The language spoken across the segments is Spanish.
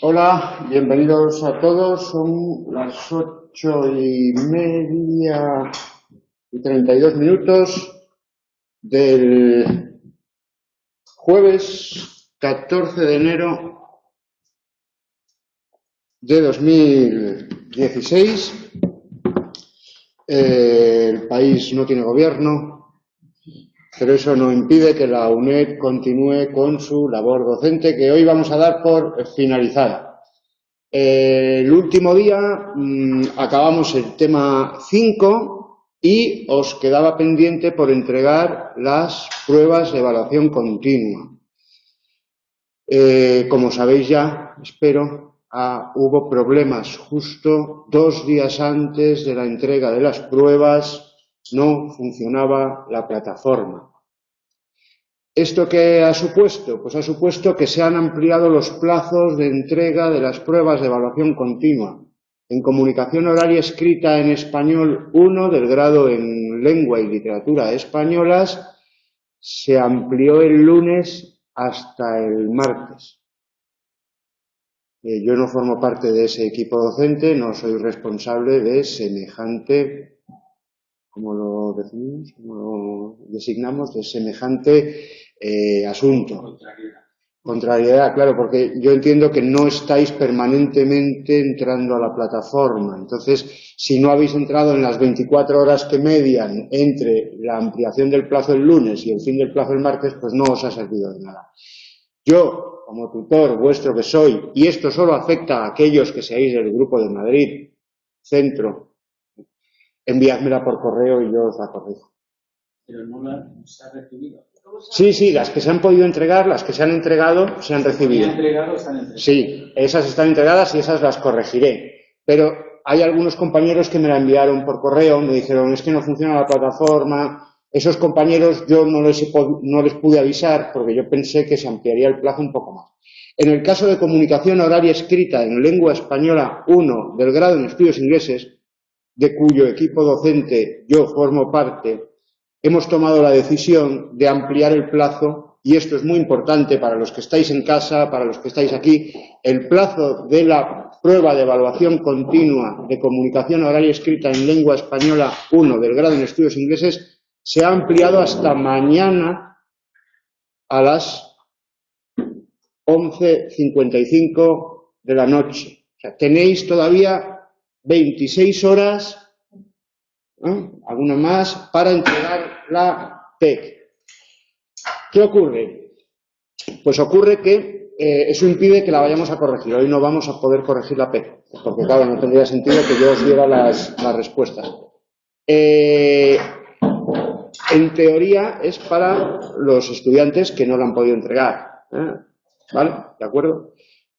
Hola, bienvenidos a todos. Son las 8:30 y 32 del jueves 14 de enero de 2016. El país no tiene gobierno, pero eso no impide que la UNED continúe con su labor docente, que hoy vamos a dar por finalizada. El último día acabamos el tema 5 y os quedaba pendiente por entregar las pruebas de evaluación continua. Como sabéis ya, espero, hubo problemas justo 2 días antes de la entrega de las pruebas, no funcionaba la plataforma. ¿Esto qué ha supuesto? Pues ha supuesto que se han ampliado los plazos de entrega de las pruebas de evaluación continua. En comunicación oral y escrita en español 1 del grado en lengua y literatura españolas se amplió el lunes hasta el martes. Yo no formo parte de ese equipo docente, no soy responsable de semejante, ¿cómo lo definimos? ¿Cómo lo designamos? De semejante asunto. Contrariedad, claro, porque yo entiendo que no estáis permanentemente entrando a la plataforma. Entonces, si no habéis entrado en las 24 horas que median entre la ampliación del plazo el lunes y el fin del plazo el martes, pues no os ha servido de nada. Yo, como tutor vuestro que soy, y esto solo afecta a aquellos que seáis del Grupo de Madrid, centro, enviádmela por correo y yo os la corrijo. Pero no se ha recibido. Sí, las que se han podido entregar, las que se han entregado, se han recibido. Están entregadas. Sí, esas están entregadas y esas las corregiré. Pero hay algunos compañeros que me la enviaron por correo, me dijeron, es que no funciona la plataforma. Esos compañeros yo no les pude avisar porque yo pensé que se ampliaría el plazo un poco más. En el caso de comunicación oral y escrita en lengua española 1 del grado en estudios ingleses, de cuyo equipo docente yo formo parte, hemos tomado la decisión de ampliar el plazo, y esto es muy importante para los que estáis en casa, para los que estáis aquí. El plazo de la prueba de evaluación continua de comunicación oral y escrita en lengua española 1 del grado en estudios ingleses se ha ampliado hasta mañana a las 11:55 de la noche. O sea, tenéis todavía 26 horas, alguna más, para entregar la PEC. ¿Qué ocurre? Pues ocurre que eso impide que la vayamos a corregir. Hoy no vamos a poder corregir la PEC, porque claro, no tendría sentido que yo os diera las respuestas. En teoría es para los estudiantes que no la han podido entregar. ¿Vale? ¿De acuerdo?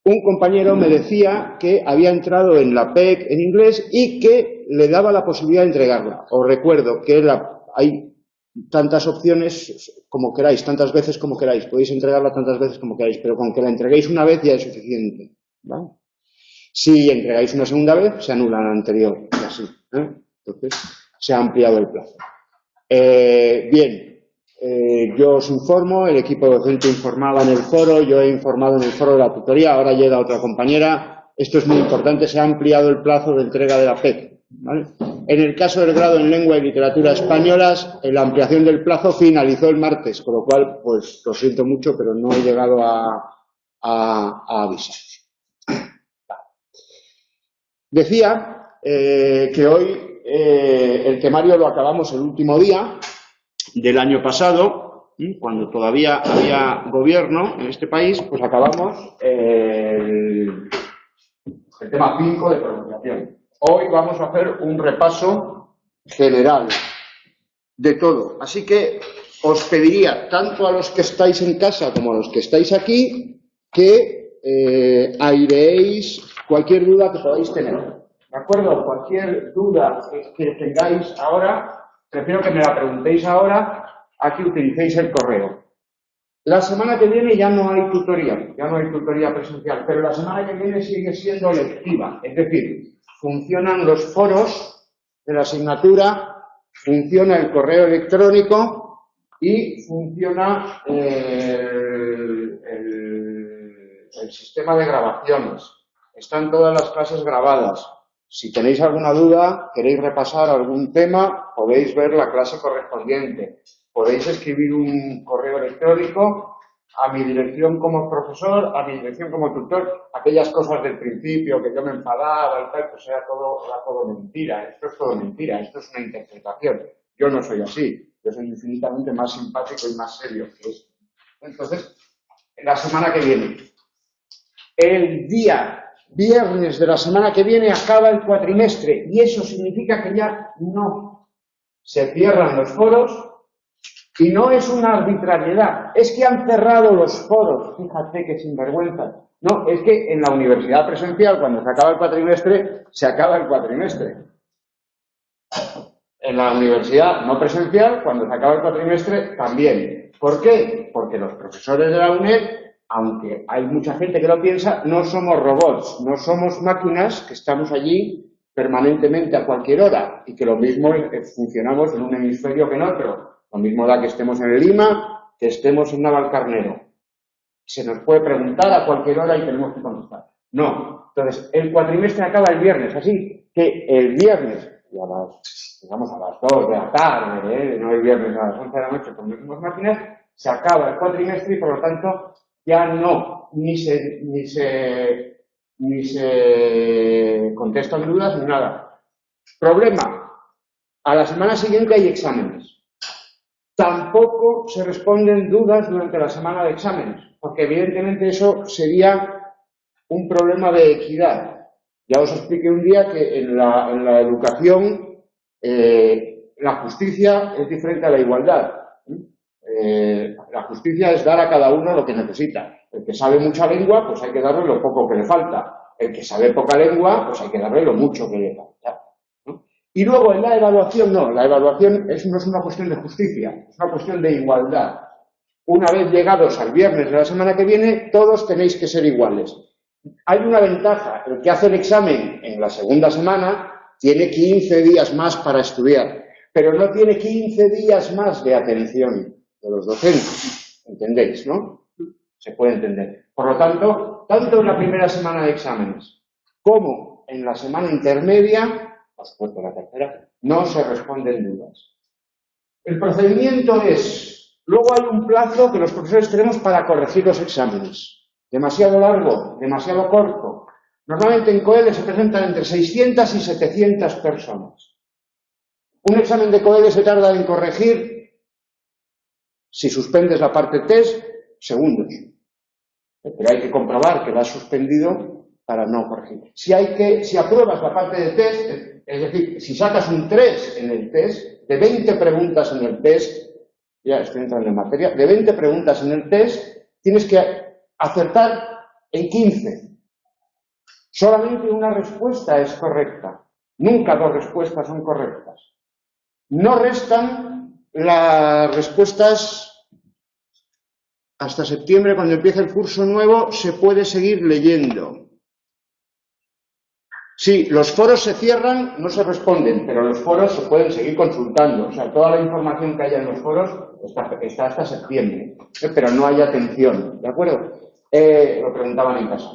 Un compañero me decía que había entrado en la PEC en inglés y que le daba la posibilidad de entregarla. Os recuerdo que hay tantas opciones como queráis, tantas veces como queráis. Podéis entregarla tantas veces como queráis, pero con que la entreguéis una vez ya es suficiente. ¿Vale? Si entregáis una segunda vez, se anula la anterior. Y así. Entonces, se ha ampliado el plazo. Bien. Yo os informo, el equipo docente informaba en el foro, yo he informado en el foro de la tutoría, ahora llega otra compañera. Esto es muy importante, se ha ampliado el plazo de entrega de la PEC. ¿Vale? En el caso del grado en lengua y literatura españolas, la ampliación del plazo finalizó el martes, con lo cual, pues lo siento mucho, pero no he llegado a avisaros. Decía que hoy el temario lo acabamos el último día del año pasado, cuando todavía había gobierno en este país, pues acabamos el tema 5 de pronunciación. Hoy vamos a hacer un repaso general de todo. Así que os pediría, tanto a los que estáis en casa como a los que estáis aquí, que aireéis cualquier duda que podáis tener. ¿De acuerdo? Cualquier duda que tengáis ahora, prefiero que me la preguntéis ahora a que utilicéis el correo. La semana que viene ya no hay tutoría presencial, pero la semana que viene sigue siendo lectiva, es decir, funcionan los foros de la asignatura, funciona el correo electrónico y funciona el el sistema de grabaciones. Están todas las clases grabadas. Si tenéis alguna duda, queréis repasar algún tema, podéis ver la clase correspondiente. Podéis escribir un correo electrónico a mi dirección como profesor, a mi dirección como tutor. Aquellas cosas del principio, que yo me enfadaba y tal, pues era todo mentira. Esto es todo mentira, esto es una interpretación. Yo no soy así, yo soy infinitamente más simpático y más serio que esto. Entonces, la semana que viene, el día viernes de la semana que viene acaba el cuatrimestre y eso significa que ya no se cierran los foros y no es una arbitrariedad, es que han cerrado los foros, fíjate que sinvergüenza. No, es que en la universidad presencial cuando se acaba el cuatrimestre, se acaba el cuatrimestre. En la universidad no presencial, cuando se acaba el cuatrimestre, también. ¿Por qué? Porque los profesores de la UNED, aunque hay mucha gente que lo piensa, no somos robots, no somos máquinas que estamos allí permanentemente a cualquier hora y que lo mismo funcionamos en un hemisferio que en otro. Lo mismo da que estemos en Lima, que estemos en Navalcarnero. Se nos puede preguntar a cualquier hora y tenemos que contestar. No. Entonces, el cuatrimestre acaba el viernes, así que el viernes, digamos a las 2 de la tarde, no el viernes a las 11 de la noche, con mismas máquinas, se acaba el cuatrimestre y por lo tanto ya no, ni se contestan dudas ni nada. Problema, a la semana siguiente hay exámenes. Tampoco se responden dudas durante la semana de exámenes, porque evidentemente eso sería un problema de equidad. Ya os expliqué un día que en la educación la justicia es diferente a la igualdad. La justicia es dar a cada uno lo que necesita. El que sabe mucha lengua, pues hay que darle lo poco que le falta. El que sabe poca lengua, pues hay que darle lo mucho que le falta, ¿no? Y luego en la evaluación no, la evaluación no es una cuestión de justicia, es una cuestión de igualdad. Una vez llegados al viernes de la semana que viene, todos tenéis que ser iguales. Hay una ventaja, el que hace el examen en la segunda semana tiene 15 días más para estudiar, pero no tiene 15 días más de atención de los docentes. ¿Entendéis, no? Se puede entender. Por lo tanto, tanto en la primera semana de exámenes como en la semana intermedia, por supuesto la tercera, no se responden dudas. El procedimiento es, luego hay un plazo que los profesores tenemos para corregir los exámenes. Demasiado largo, demasiado corto. Normalmente en COEL se presentan entre 600 y 700 personas. Un examen de COEL se tarda en corregir, si suspendes la parte test, segundos. Pero hay que comprobar que la has suspendido para no corregir. Si apruebas la parte de test, es decir, si sacas un 3 en el test, de 20 preguntas en el test, ya estoy entrando en materia, de 20 preguntas en el test, tienes que acertar en 15. Solamente una respuesta es correcta. Nunca 2 respuestas son correctas. No restan las respuestas hasta septiembre, cuando empieza el curso nuevo, se puede seguir leyendo. Sí, los foros se cierran, no se responden, pero los foros se pueden seguir consultando. O sea, toda la información que haya en los foros está hasta septiembre, pero no hay atención, ¿de acuerdo? Lo preguntaban en casa.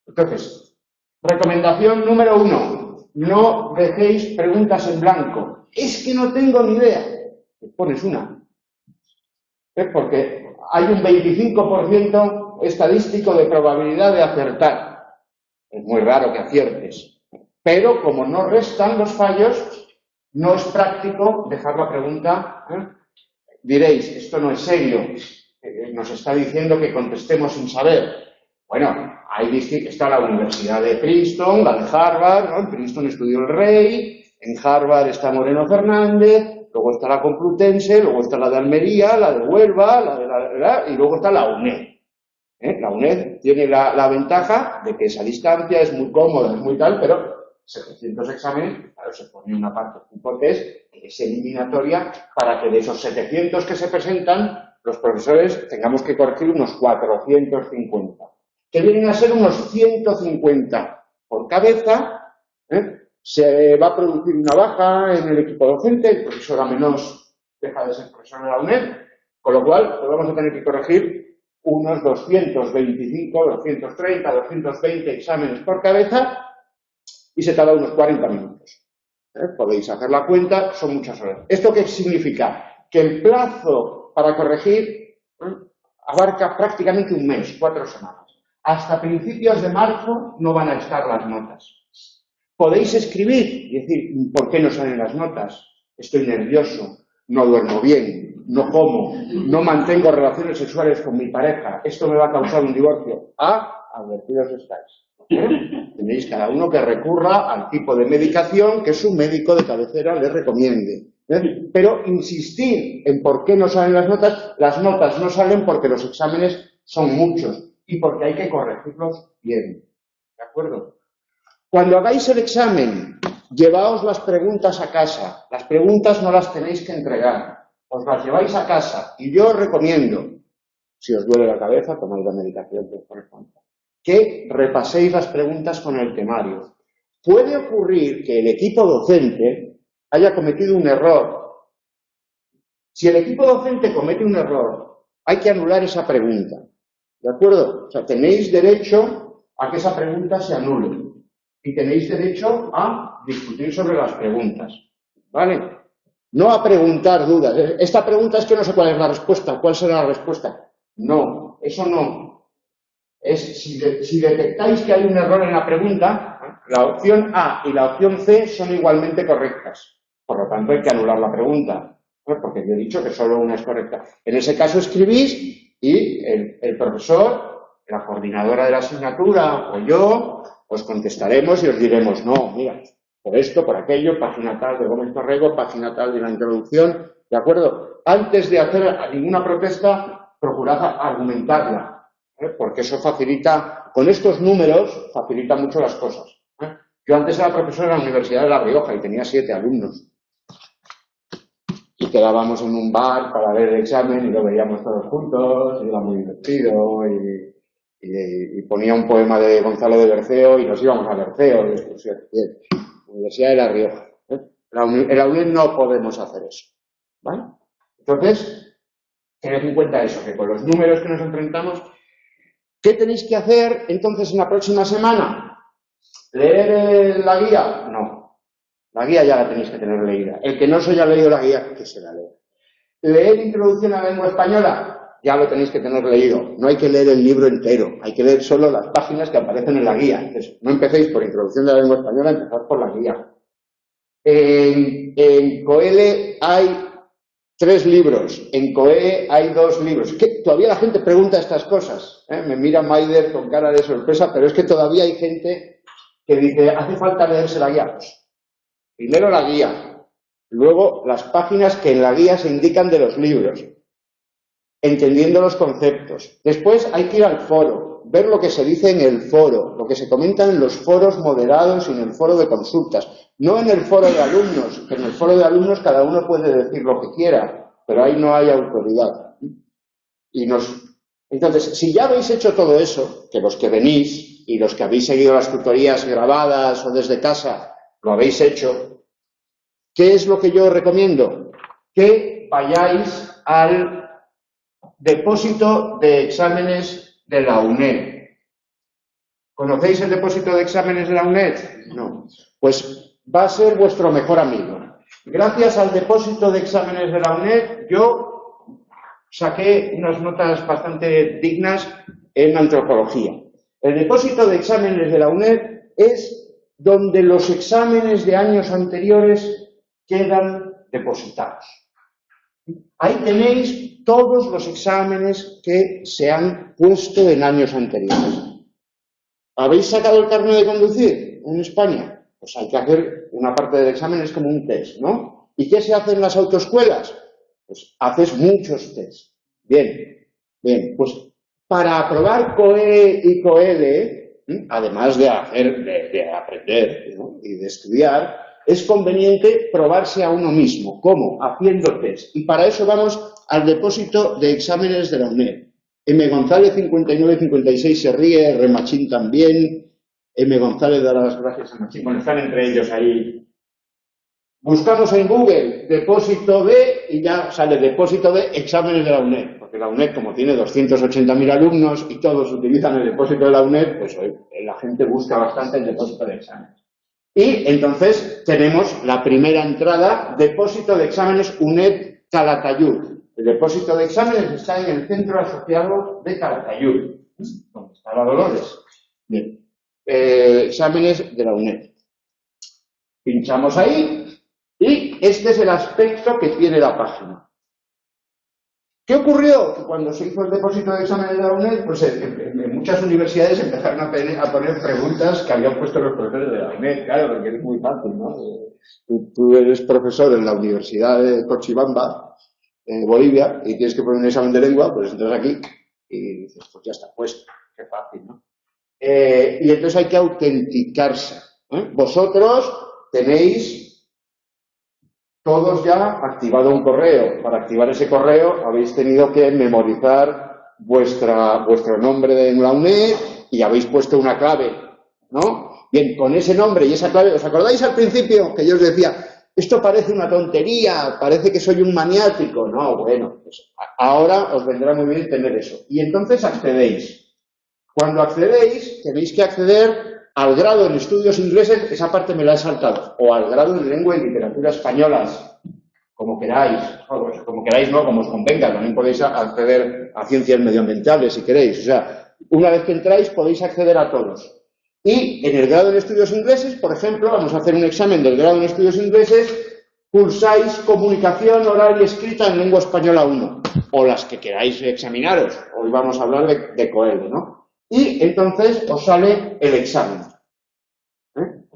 Entonces, recomendación número 1, no dejéis preguntas en blanco. Es que no tengo ni idea. Pones una. Porque hay un 25% estadístico de probabilidad de acertar. Es muy raro que aciertes. Pero como no restan los fallos, no es práctico dejar la pregunta. Diréis, esto no es serio. Nos está diciendo que contestemos sin saber. Bueno, está la Universidad de Princeton, la de Harvard, ¿no? En Princeton estudió el rey, en Harvard está Moreno Fernández, luego está la Complutense, luego está la de Almería, la de Huelva, y luego está la UNED. La UNED tiene la ventaja de que esa distancia es muy cómoda, es muy tal, pero 700 exámenes, claro, se pone una parte tipo test, que es eliminatoria, para que de esos 700 que se presentan, los profesores tengamos que corregir unos 450, que vienen a ser unos 150 por cabeza. Se va a producir una baja en el equipo docente, el profesor a menos deja de ser profesor de la UNED, con lo cual pues vamos a tener que corregir unos 225, 230, 220 exámenes por cabeza y se tarda unos 40 minutos. Podéis hacer la cuenta, son muchas horas. ¿Esto qué significa? Que el plazo para corregir abarca prácticamente un mes, 4 semanas. Hasta principios de marzo no van a estar las notas. Podéis escribir y decir, ¿por qué no salen las notas? Estoy nervioso, no duermo bien, no como, no mantengo relaciones sexuales con mi pareja, esto me va a causar un divorcio. Advertidos estáis. Tenéis cada uno que recurra al tipo de medicación que su médico de cabecera le recomiende. Pero insistir en por qué no salen las notas no salen porque los exámenes son muchos y porque hay que corregirlos bien. ¿De acuerdo? Cuando hagáis el examen, llevaos las preguntas a casa. Las preguntas no las tenéis que entregar. Os las lleváis a casa. Y yo os recomiendo, si os duele la cabeza, tomáis la medicación que os corresponde, que repaséis las preguntas con el temario. Puede ocurrir que el equipo docente haya cometido un error. Si el equipo docente comete un error, hay que anular esa pregunta. ¿De acuerdo? O sea, tenéis derecho a que esa pregunta se anule. Y tenéis derecho a discutir sobre las preguntas. ¿Vale? No a preguntar dudas. Esta pregunta es que no sé cuál es la respuesta. ¿Cuál será la respuesta? No, eso no. Si detectáis que hay un error en la pregunta, la opción A y la opción C son igualmente correctas. Por lo tanto, hay que anular la pregunta. Porque yo he dicho que solo una es correcta. En ese caso escribís y el profesor, la coordinadora de la asignatura o yo, os contestaremos y os diremos, no, mira, por esto, por aquello, página tal de Gómez Torrego, página tal de la introducción, ¿de acuerdo? Antes de hacer ninguna protesta, procurad argumentarla, porque eso facilita, con estos números, facilita mucho las cosas. Yo antes era profesor en la Universidad de La Rioja y tenía 7 alumnos. Y quedábamos en un bar para ver el examen y lo veíamos todos juntos, y era muy divertido, y ponía un poema de Gonzalo de Berceo y nos íbamos a Berceo de excursión. Universidad de La Rioja. En la UNED no podemos hacer eso. ¿Vale? Entonces, tened en cuenta eso, que con los números que nos enfrentamos, ¿qué tenéis que hacer entonces en la próxima semana? ¿Leer la guía? No. La guía ya la tenéis que tener leída. El que no se haya leído la guía, que se la lea. ¿Leer Introducción a la Lengua Española? Ya lo tenéis que tener leído. No hay que leer el libro entero. Hay que leer solo las páginas que aparecen en la guía. Entonces, no empecéis por Introducción de la Lengua Española, empezad por la guía. En COELE hay 3 libros. En COE hay 2 libros. ¿Qué? Todavía la gente pregunta estas cosas. Me mira Maider con cara de sorpresa, pero es que todavía hay gente que dice, hace falta leerse la guía. Pues, primero la guía. Luego las páginas que en la guía se indican de los libros. Entendiendo los conceptos. Después hay que ir al foro, ver lo que se dice en el foro, lo que se comenta en los foros moderados y en el foro de consultas. No en el foro de alumnos, que en el foro de alumnos cada uno puede decir lo que quiera, pero ahí no hay autoridad. Entonces, si ya habéis hecho todo eso, que los que venís y los que habéis seguido las tutorías grabadas o desde casa, lo habéis hecho, ¿qué es lo que yo os recomiendo? Que vayáis al depósito de exámenes de la UNED. ¿Conocéis el depósito de exámenes de la UNED? No. Pues va a ser vuestro mejor amigo. Gracias al depósito de exámenes de la UNED, yo saqué unas notas bastante dignas en antropología. El depósito de exámenes de la UNED es donde los exámenes de años anteriores quedan depositados. Ahí tenéis todos los exámenes que se han puesto en años anteriores. ¿Habéis sacado el carnet de conducir en España? Pues hay que hacer una parte del examen, es como un test, ¿no? ¿Y qué se hace en las autoescuelas? Pues haces muchos test. Bien, pues para aprobar COE y COELE, además de aprender, ¿no?, y de estudiar, es conveniente probarse a uno mismo. ¿Cómo? Haciendo test. Y para eso vamos al depósito de exámenes de la UNED. M. González 5956 se ríe, R. Machín también. M. González da las gracias a Machín. Bueno, están entre ellos ahí. Buscamos en Google depósito de y ya sale depósito de exámenes de la UNED. Porque la UNED, como tiene 280.000 alumnos y todos utilizan el depósito de la UNED, pues hoy la gente busca bastante el depósito de exámenes. Y entonces tenemos la primera entrada, depósito de exámenes UNED Calatayud. El depósito de exámenes está en el centro asociado de Calatayud, donde está la Dolores. Bien. Exámenes de la UNED. Pinchamos ahí y este es el aspecto que tiene la página. ¿Qué ocurrió? Que cuando se hizo el depósito de exámenes de la UNED, pues en muchas universidades empezaron a poner preguntas que habían puesto los profesores de la UNED, claro, porque es muy fácil, ¿no? Tú eres profesor en la Universidad de Cochabamba, en Bolivia, y tienes que poner un examen de lengua, pues entras aquí y dices, pues ya está puesto, qué fácil, ¿no? Y entonces hay que autenticarse. Vosotros tenéis todos ya activado un correo. Para activar ese correo habéis tenido que memorizar vuestro nombre en la UNED y habéis puesto una clave, ¿no? Bien, con ese nombre y esa clave, ¿os acordáis al principio que yo os decía, esto parece una tontería, parece que soy un maniático? No, bueno, pues ahora os vendrá muy bien tener eso. Y entonces accedéis. Cuando accedéis, tenéis que acceder al grado en estudios ingleses, esa parte me la he saltado, o al grado en lengua y literatura españolas, como queráis, como queráis no, como os convenga, también podéis acceder a ciencias medioambientales si queréis, o sea, una vez que entráis podéis acceder a todos. Y en el grado en estudios ingleses, por ejemplo, vamos a hacer un examen del grado en estudios ingleses, cursáis comunicación oral y escrita en lengua española 1, o las que queráis examinaros, hoy vamos a hablar de COEL, ¿no? Y entonces os sale el examen.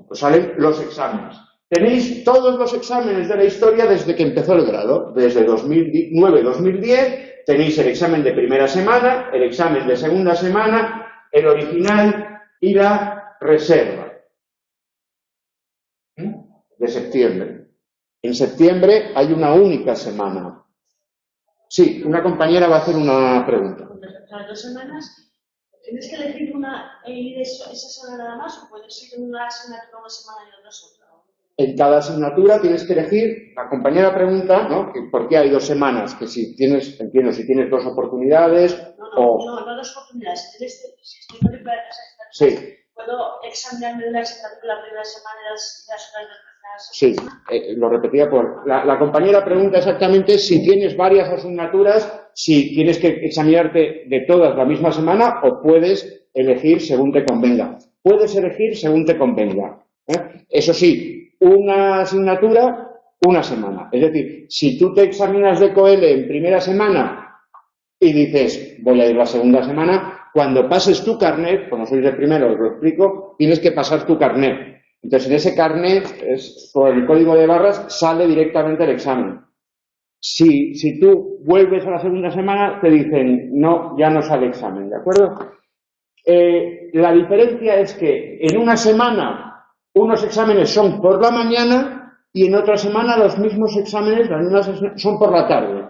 Os salen los exámenes. Tenéis todos los exámenes de la historia desde que empezó el grado. Desde 2009-2010 tenéis el examen de primera semana, el examen de segunda semana, el original y la reserva. De septiembre. En septiembre hay una única semana. Sí, una compañera va a hacer una pregunta. Las 2 semanas... ¿Tienes que elegir una e ir esa semana nada más o puedes ir en una asignatura una semana y otra otra? En cada asignatura tienes que elegir, la compañera pregunta, ¿no? ¿Por qué hay 2 semanas? Que si tienes, entiendo, si tienes 2 oportunidades no 2 oportunidades. Si estoy en la sí. ¿Puedo examinarme de la asignatura la primera semana y las otras de Sí, lo repetía la compañera pregunta exactamente si tienes varias asignaturas, si tienes que examinarte de todas la misma semana o puedes elegir según te convenga. Puedes elegir según te convenga. Eso sí, una asignatura, una semana. Es decir, si tú te examinas de COEL en primera semana y dices, voy a ir la segunda semana, cuando pases tu carnet, como sois de primero, os lo explico, tienes que pasar tu carnet. Entonces, en ese carnet, por el código de barras, sale directamente el examen. Si tú vuelves a la segunda semana, te dicen, no, ya no sale examen, ¿de acuerdo? La diferencia es que en una semana unos exámenes son por la mañana y en otra semana los mismos exámenes, las mismas son por la tarde.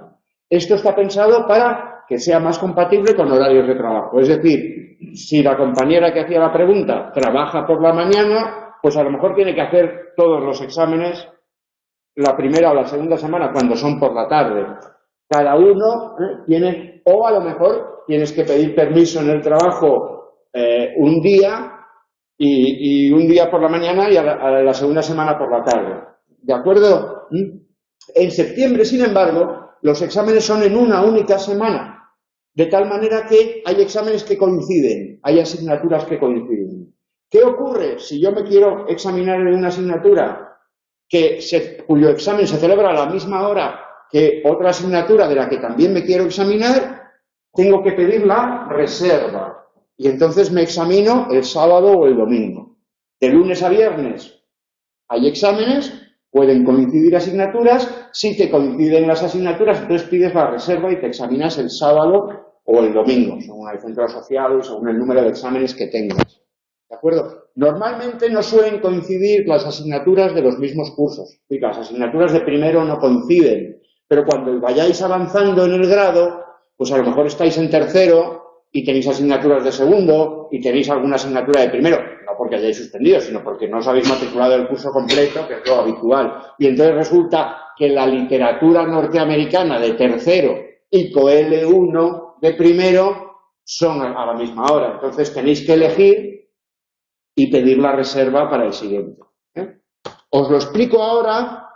Esto está pensado para que sea más compatible con horarios de trabajo. Es decir, si la compañera que hacía la pregunta trabaja por la mañana, pues a lo mejor tiene que hacer todos los exámenes la primera o la segunda semana cuando son por la tarde. Cada uno tiene, o a lo mejor tienes que pedir permiso en el trabajo un día y un día por la mañana y a la segunda semana por la tarde. ¿De acuerdo? En septiembre, sin embargo, los exámenes son en una única semana, de tal manera que hay exámenes que coinciden, hay asignaturas que coinciden. ¿Qué ocurre si yo me quiero examinar en una asignatura cuyo examen se celebra a la misma hora que otra asignatura de la que también me quiero examinar? Tengo que pedir la reserva y entonces me examino el sábado o el domingo. De lunes a viernes hay exámenes, pueden coincidir asignaturas, si te coinciden las asignaturas, entonces pides la reserva y te examinas el sábado o el domingo, según el centro asociado y según el número de exámenes que tengas. ¿De acuerdo? Normalmente no suelen coincidir las asignaturas de los mismos cursos. Las asignaturas de primero no coinciden, pero cuando vayáis avanzando en el grado, pues a lo mejor estáis en tercero y tenéis asignaturas de segundo y tenéis alguna asignatura de primero, no porque hayáis suspendido, sino porque no os habéis matriculado el curso completo, que es lo habitual. Y entonces resulta que la literatura norteamericana de tercero ICO L1 de primero son a la misma hora. Entonces tenéis que elegir y pedir la reserva para el siguiente. Os lo explico ahora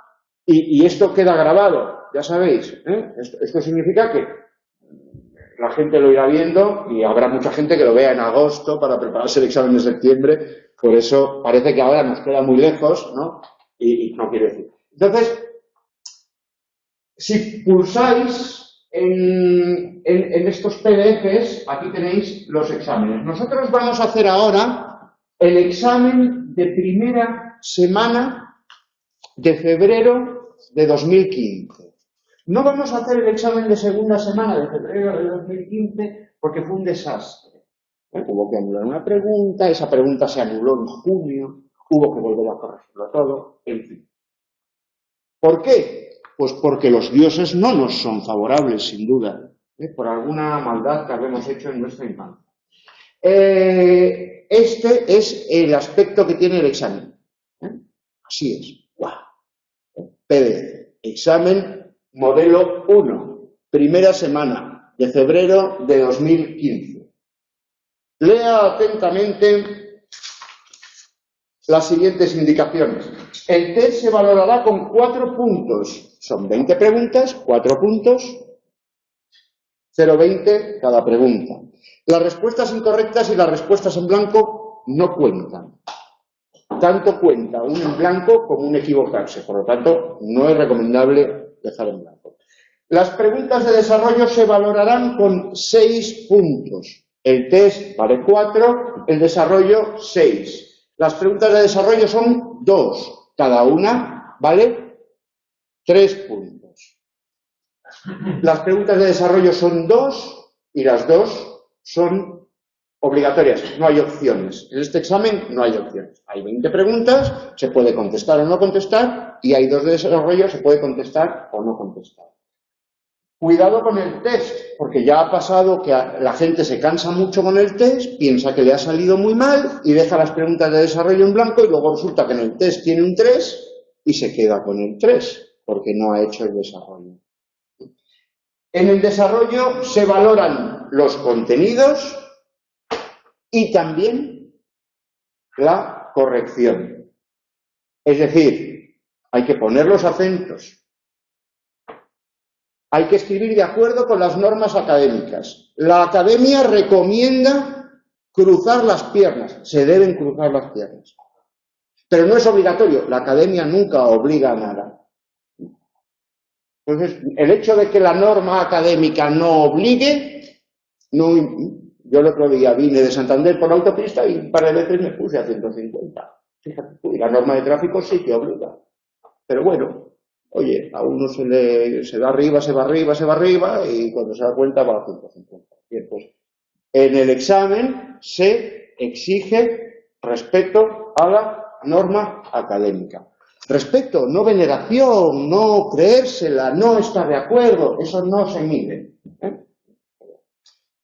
y esto queda grabado, ya sabéis. Esto significa que la gente lo irá viendo y habrá mucha gente que lo vea en agosto para prepararse el examen de septiembre. Por eso parece que ahora nos queda muy lejos, ¿no? Y no quiero decir. Entonces, si pulsáis en estos PDFs, aquí tenéis los exámenes. Nosotros vamos a hacer ahora el examen de primera semana de febrero de 2015. No vamos a hacer el examen de segunda semana de febrero de 2015 porque fue un desastre. Hubo que anular una pregunta, esa pregunta se anuló en junio, hubo que volver a corregirlo todo, en fin. ¿Por qué? Pues porque los dioses no nos son favorables, sin duda, por alguna maldad que habremos hecho en nuestra infancia. Este es el aspecto que tiene el examen. Así es. ¡Wow! PDF. Examen modelo 1. Primera semana de febrero de 2015. Lea atentamente las siguientes indicaciones. El test se valorará con 4 puntos. Son 20 preguntas, 4 puntos, 0,20 cada pregunta. Las respuestas incorrectas y las respuestas en blanco no cuentan. Tanto cuenta un en blanco como un equivocarse. Por lo tanto, no es recomendable dejar en blanco. Las preguntas de desarrollo se valorarán con 6 puntos. El test vale 4, el desarrollo 6. Las preguntas de desarrollo son 2. Cada una vale 3 puntos. Las preguntas de desarrollo son 2 y las 2 son obligatorias. No hay opciones. En este examen no hay opciones. Hay 20 preguntas, se puede contestar o no contestar, y hay 2 de desarrollo, se puede contestar o no contestar. Cuidado con el test, porque ya ha pasado que la gente se cansa mucho con el test, piensa que le ha salido muy mal y deja las preguntas de desarrollo en blanco y luego resulta que en el test tiene un 3 y se queda con el 3 porque no ha hecho el desarrollo. En el desarrollo se valoran los contenidos y también la corrección. Es decir, hay que poner los acentos. Hay que escribir de acuerdo con las normas académicas. La academia recomienda cruzar las piernas. Se deben cruzar las piernas. Pero no es obligatorio. La academia nunca obliga a nada. Entonces, el hecho de que la norma académica no obligue, no. Yo el otro día vine de Santander por la autopista y un par de veces me puse a 150. Fíjate, y la norma de tráfico sí que obliga. Pero bueno. Oye, a uno se va arriba, se va arriba y cuando se da cuenta va a 150. Bien, pues en el examen se exige respeto a la norma académica. Respeto, no veneración, no creérsela, no estar de acuerdo, eso no se mide.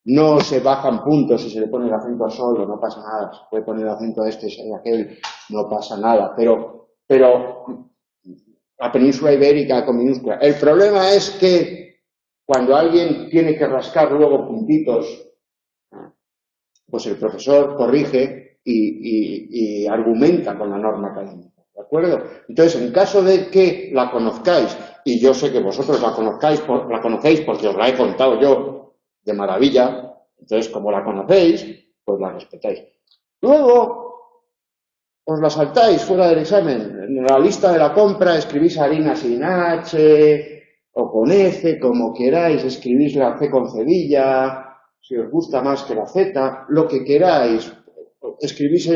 No se bajan puntos si se le pone el acento a solo, no pasa nada. Se puede poner el acento a este y a aquel, no pasa nada. Pero la península ibérica con minúscula. El problema es que cuando alguien tiene que rascar luego puntitos, pues el profesor corrige y argumenta con la norma académica. ¿De acuerdo? Entonces, en caso de que la conozcáis, y yo sé que vosotros la conocéis porque os la he contado yo de maravilla, entonces como la conocéis, pues la respetáis. Luego, os la saltáis fuera del examen. En la lista de la compra escribís harina sin H o con F, como queráis, escribís la C con cedilla, si os gusta más que la Z, lo que queráis. Escribís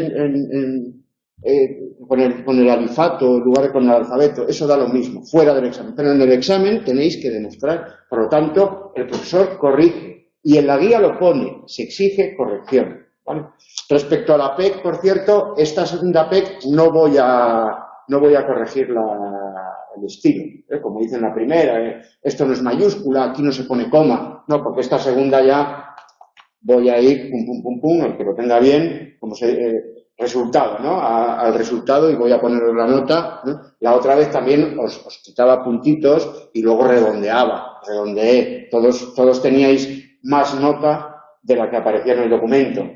con el alifato en lugar de con el alfabeto, eso da lo mismo, fuera del examen. Pero en el examen tenéis que demostrar, por lo tanto, el profesor corrige y en la guía lo pone, se exige corrección. ¿Vale? Respecto a la PEC, por cierto, esta segunda PEC no voy a corregir el estilo, como dice en la primera, esto no es mayúscula, aquí no se pone coma, no, porque esta segunda ya voy a ir pum pum pum pum, el que lo tenga bien, como resultado, ¿no? Al resultado y voy a poner la nota, ¿no? La otra vez también os quitaba puntitos y luego redondeaba. redondeé. Todos teníais más nota de la que aparecía en el documento,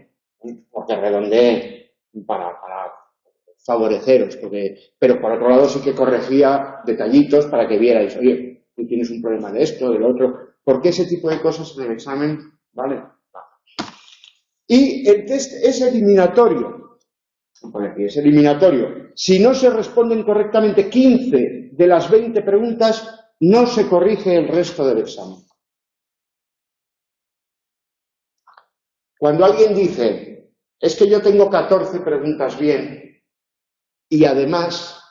porque redondeé para favoreceros, pero por otro lado sí que corregía detallitos para que vierais, oye, tú tienes un problema de esto, del otro, porque ese tipo de cosas en el examen, ¿vale? Y el test es eliminatorio. Pone aquí, es eliminatorio. Si no se responden correctamente 15 de las 20 preguntas, no se corrige el resto del examen. Cuando alguien dice, es que yo tengo 14 preguntas bien y además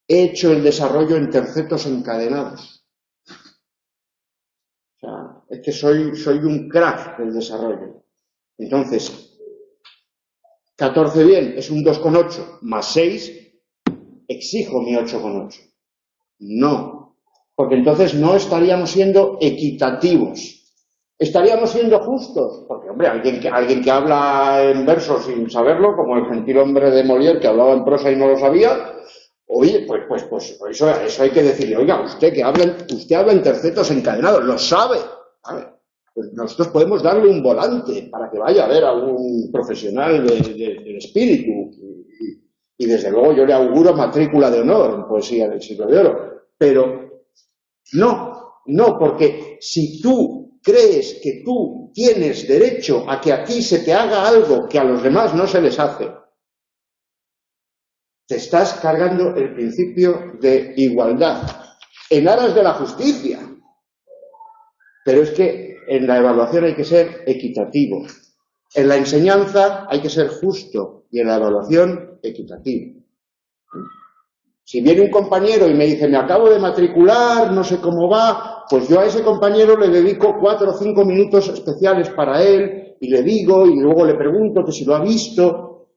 he hecho el desarrollo en tercetos encadenados. O sea, es que soy un crack del desarrollo. Entonces, 14 bien es un 2,8 más 6, exijo mi 8,8. No, porque entonces no estaríamos siendo equitativos. Estaríamos siendo justos, porque, hombre, alguien que habla en verso sin saberlo, como el gentilhombre de Molière que hablaba en prosa y no lo sabía, oye, pues eso hay que decirle, oiga, usted habla en tercetos encadenados, lo sabe, ¿vale? Pues nosotros podemos darle un volante para que vaya a ver a un profesional del espíritu y desde luego yo le auguro matrícula de honor en poesía del siglo de oro, pero no, porque si tú crees que tú tienes derecho a que aquí se te haga algo que a los demás no se les hace, te estás cargando el principio de igualdad en aras de la justicia. Pero es que en la evaluación hay que ser equitativo. En la enseñanza hay que ser justo y en la evaluación equitativo. Si viene un compañero y me dice, me acabo de matricular, no sé cómo va, pues yo a ese compañero le dedico 4 o 5 minutos especiales para él y le digo y luego le pregunto que si lo ha visto.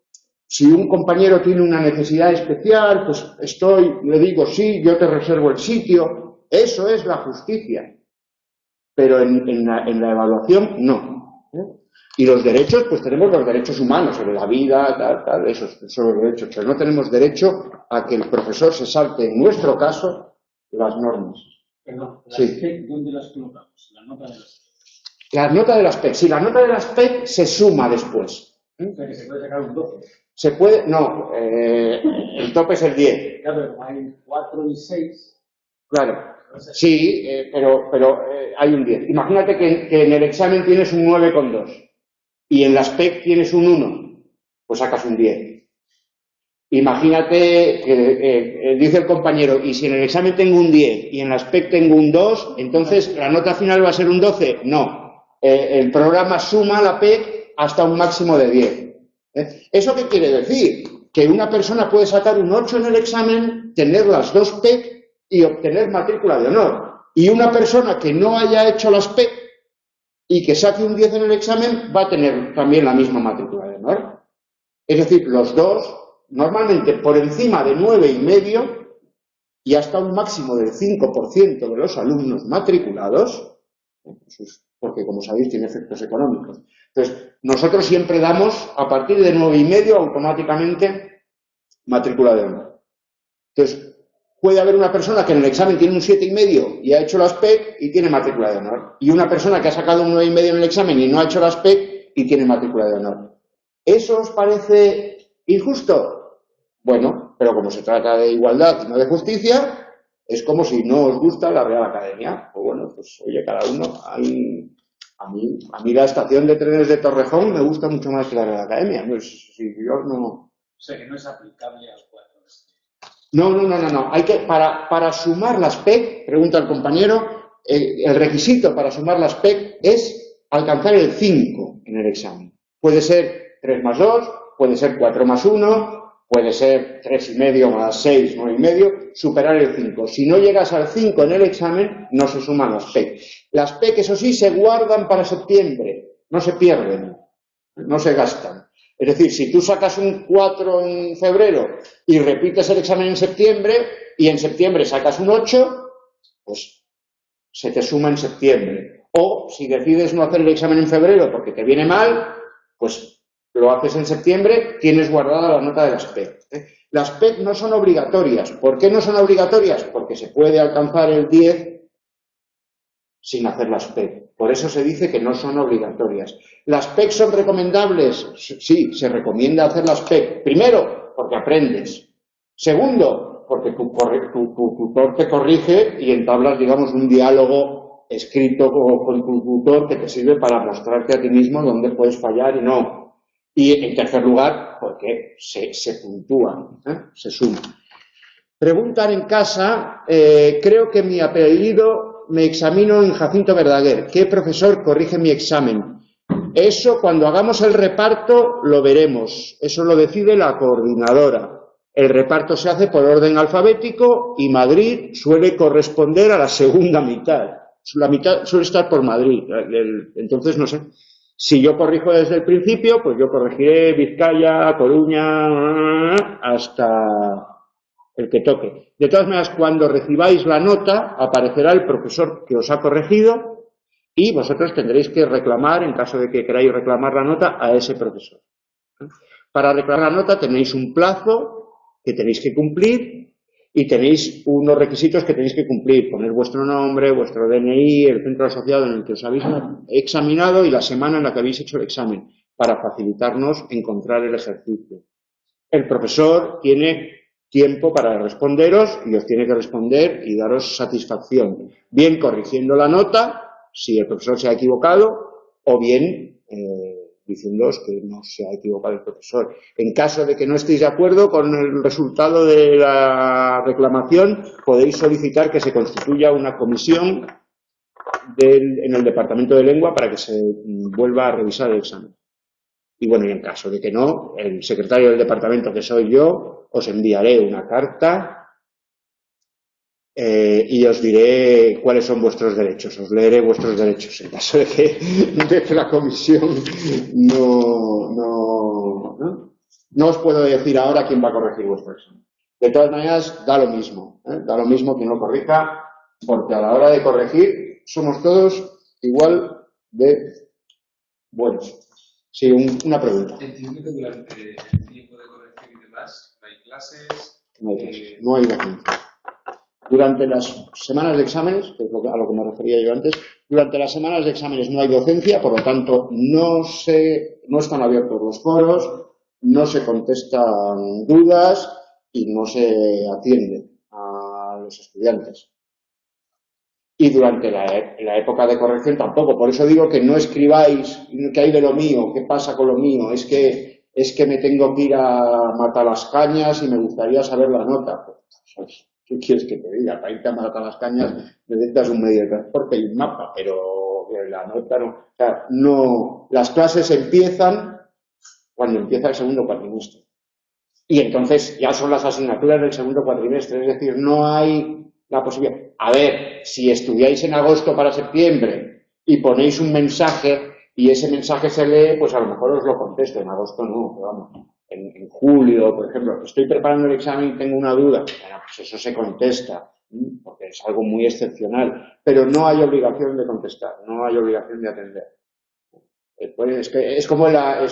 Si un compañero tiene una necesidad especial, pues le digo, sí, yo te reservo el sitio. Eso es la justicia. Pero en la evaluación, no. Y los derechos, pues tenemos los derechos humanos, sobre la vida, tal, esos son los derechos. Pero no tenemos derecho a que el profesor se salte, en nuestro caso, las normas. Perdón, Sí. ¿Dónde las colocamos? La nota de las PEC. La nota de las PEC. Si la nota de las PEC se suma después. O sea, que se puede sacar un 12. Se puede, no, el tope es el 10. Claro, hay 4 y 6. Claro. Sí, pero hay un 10. Imagínate que en el examen tienes un 9,2 y en las PEC tienes un 1, pues sacas un 10. Imagínate que dice el compañero, y si en el examen tengo un 10 y en las PEC tengo un 2, entonces la nota final va a ser un 12. No, el programa suma la PEC hasta un máximo de 10. ¿Eso qué quiere decir? Que una persona puede sacar un 8 en el examen, tener las 2 PEC y obtener matrícula de honor. Y una persona que no haya hecho las PEC y que saque un 10 en el examen va a tener también la misma matrícula de honor. Es decir, los dos, normalmente por encima de 9,5 y hasta un máximo del 5% de los alumnos matriculados, porque como sabéis tiene efectos económicos. Entonces, nosotros siempre damos, a partir de 9,5 automáticamente, matrícula de honor. Entonces, puede haber una persona que en el examen tiene un 7,5 y ha hecho las PEC y tiene matrícula de honor. Y una persona que ha sacado un 9,5 en el examen y no ha hecho las PEC y tiene matrícula de honor. ¿Eso os parece injusto? Bueno, pero como se trata de igualdad y no de justicia, es como si no os gusta la Real Academia. Pues bueno, pues oye, cada uno. A mí la estación de trenes de Torrejón me gusta mucho más que la Real Academia. Pues, si yo no... O sea, que no es aplicable al 4. No. Hay que, para sumar las PEC, pregunta el compañero, el requisito para sumar las PEC es alcanzar el 5 en el examen. Puede ser 3 más 2, puede ser 4 más 1, puede ser 3,5 más 6, 9,5, superar el 5. Si no llegas al 5 en el examen, no se suman las PEC. Las PEC, eso sí, se guardan para septiembre, no se pierden, no se gastan. Es decir, si tú sacas un 4 en febrero y repites el examen en septiembre y en septiembre sacas un 8, pues se te suma en septiembre. O si decides no hacer el examen en febrero porque te viene mal, pues lo haces en septiembre, tienes guardada la nota de las PEC. Las PEC no son obligatorias. ¿Por qué no son obligatorias? Porque se puede alcanzar el 10 sin hacer las PEC. Por eso se dice que no son obligatorias. ¿Las PEC son recomendables? Sí, se recomienda hacer las PEC. Primero, porque aprendes. Segundo, porque tu tutor te corrige y entablas, digamos, un diálogo escrito con tu tutor que te sirve para mostrarte a ti mismo dónde puedes fallar y no. Y en tercer lugar, porque se puntúan, se suman. Preguntan en casa, creo que mi apellido me examino en Jacinto Verdaguer. ¿Qué profesor corrige mi examen? Eso, cuando hagamos el reparto, lo veremos. Eso lo decide la coordinadora. El reparto se hace por orden alfabético y Madrid suele corresponder a la segunda mitad. La mitad suele estar por Madrid. Entonces, no sé. Si yo corrijo desde el principio, pues yo corregiré Vizcaya, Coruña, hasta el que toque. De todas maneras, cuando recibáis la nota, aparecerá el profesor que os ha corregido y vosotros tendréis que reclamar, en caso de que queráis reclamar la nota, a ese profesor. Para reclamar la nota tenéis un plazo que tenéis que cumplir y tenéis unos requisitos que tenéis que cumplir. Poner vuestro nombre, vuestro DNI, el centro asociado en el que os habéis examinado y la semana en la que habéis hecho el examen, para facilitarnos encontrar el ejercicio. El profesor tiene tiempo para responderos y os tiene que responder y daros satisfacción. Bien corrigiendo la nota, si el profesor se ha equivocado, o bien diciéndoos que no se ha equivocado el profesor. En caso de que no estéis de acuerdo con el resultado de la reclamación, podéis solicitar que se constituya una comisión en el Departamento de Lengua para que se vuelva a revisar el examen. Y bueno, y en caso de que no, el secretario del departamento, que soy yo, os enviaré una carta y os diré cuáles son vuestros derechos. Os leeré vuestros derechos en caso de que la comisión no os puedo decir ahora quién va a corregir vuestro examen. De todas maneras, da lo mismo, da lo mismo que no corrija, porque a la hora de corregir somos todos igual de buenos. Sí, una pregunta. Entiendo que durante el tiempo de corrección y demás, no hay clases. No hay docencia. Durante las semanas de exámenes, que es a lo que me refería yo antes, durante las semanas de exámenes no hay docencia, por lo tanto no están abiertos los foros, no se contestan dudas y no se atiende a los estudiantes. Y durante la época de corrección tampoco. Por eso digo que no escribáis qué hay de lo mío, qué pasa con lo mío. Es que me tengo que ir a Matalascañas y me gustaría saber la nota. Pues, ¿qué quieres que te diga? Para irte a Matalascañas necesitas un medio de transporte y un mapa, pero la nota no. O sea, no. Las clases empiezan cuando empieza el segundo cuatrimestre. Y entonces ya son las asignaturas del segundo cuatrimestre. Es decir, no hay la posibilidad. A ver, si estudiáis en agosto para septiembre y ponéis un mensaje y ese mensaje se lee, pues a lo mejor os lo contesto. En agosto no, pero vamos. En julio, por ejemplo, estoy preparando el examen y tengo una duda. Bueno, pues eso se contesta, porque es algo muy excepcional. Pero no hay obligación de contestar, no hay obligación de atender. Pues es como en la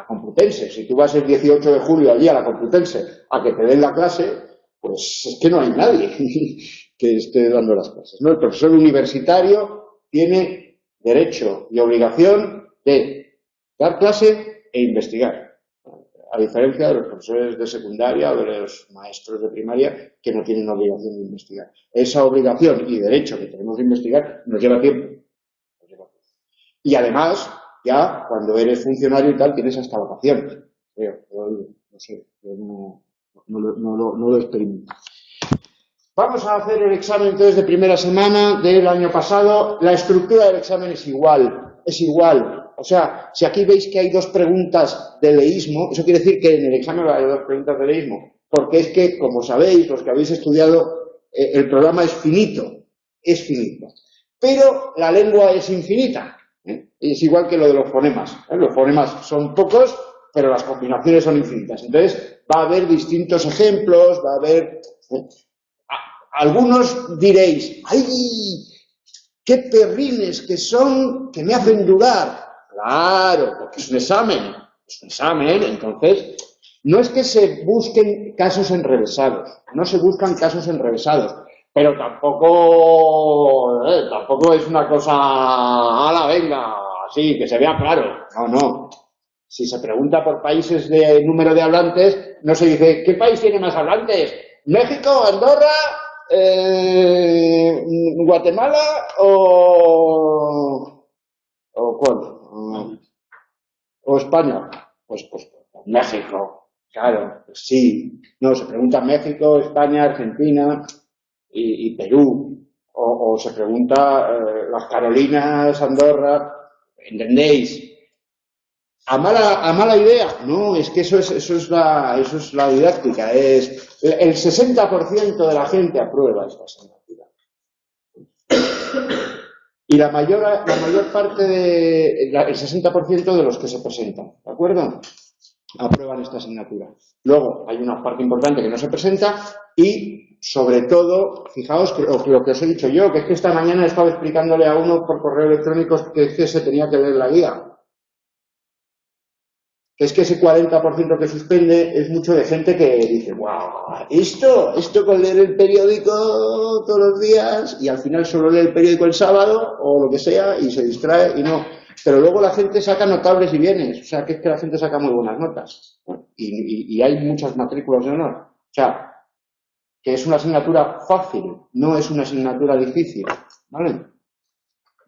Complutense. Si tú vas el 18 de julio allí a la Complutense a que te den la clase, pues es que no hay nadie que esté dando las clases, ¿no? El profesor universitario tiene derecho y obligación de dar clase e investigar, a diferencia de los profesores de secundaria o de los maestros de primaria que no tienen obligación de investigar. Esa obligación y derecho que tenemos de investigar nos lleva tiempo. Y además, ya cuando eres funcionario y tal, tienes hasta vacaciones. No sé, no lo experimento. Vamos a hacer el examen entonces de primera semana del año pasado. La estructura del examen es igual. O sea, si aquí veis que hay dos preguntas de leísmo, eso quiere decir que en el examen hay dos preguntas de leísmo, porque es que, como sabéis, los que habéis estudiado, el programa es finito, pero la lengua es infinita. Es igual que lo de los fonemas. Los fonemas son pocos, pero las combinaciones son infinitas. Entonces, va a haber distintos ejemplos, va a haber... Algunos diréis, ¡ay! ¡Qué perrines que son que me hacen dudar! Claro, porque es un examen, entonces... No es que se busquen casos enrevesados, no se buscan casos enrevesados. pero tampoco es una cosa, ala, venga, así, que se vea claro. No. Si se pregunta por países de número de hablantes, no se dice, ¿qué país tiene más hablantes? ¿México, Andorra, Guatemala o ¿cuál? ¿O España? Pues México, claro, pues sí. No, se pregunta México, España, Argentina y Perú. O se pregunta las Carolinas, Andorra, ¿entendéis? ¿A mala idea? No, es que eso es la didáctica. Es el 60% de la gente aprueba esta asignatura. Y la mayor parte el 60% de los que se presentan, ¿de acuerdo? Aprueban esta asignatura. Luego hay una parte importante que no se presenta y, sobre todo, fijaos que lo que os he dicho yo, que es que esta mañana he estado explicándole a uno por correo electrónico que se tenía que leer la guía. Es que ese 40% que suspende es mucho de gente que dice, wow, esto con leer el periódico todos los días y al final solo lee el periódico el sábado o lo que sea y se distrae y no. Pero luego la gente saca notables y bienes, o sea, que es que la gente saca muy buenas notas. Y hay muchas matrículas de honor. O sea, que es una asignatura fácil, no es una asignatura difícil, ¿vale?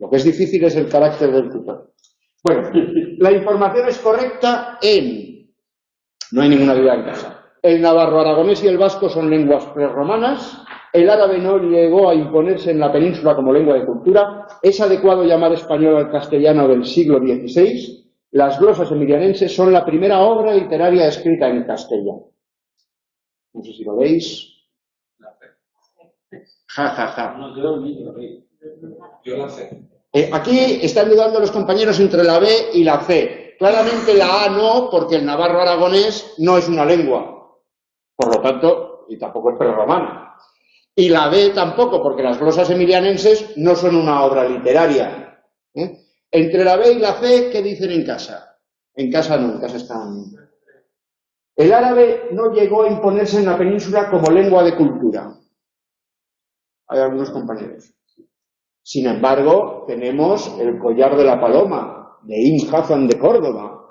Lo que es difícil es el carácter del tutor. Bueno, la información es correcta no hay ninguna duda en casa. El navarro-aragonés y el vasco son lenguas prerromanas. El árabe no llegó a imponerse en la península como lengua de cultura. Es adecuado llamar español al castellano del siglo XVI. Las glosas emilianenses son la primera obra literaria escrita en castellano. No sé si lo veis. La C. Ja. No, yo ni lo veo. Yo la C. Aquí están dudando los compañeros entre la B y la C. Claramente la A no, porque el navarro-aragonés no es una lengua. Por lo tanto, y tampoco es prerromana. Y la B tampoco, porque las glosas emilianenses no son una obra literaria. Entre la B y la C, ¿qué dicen en casa? En casa no, en casa están... El árabe no llegó a imponerse en la península como lengua de cultura. Hay algunos compañeros. Sin embargo, tenemos el Collar de la Paloma, de Ibn Hazm de Córdoba,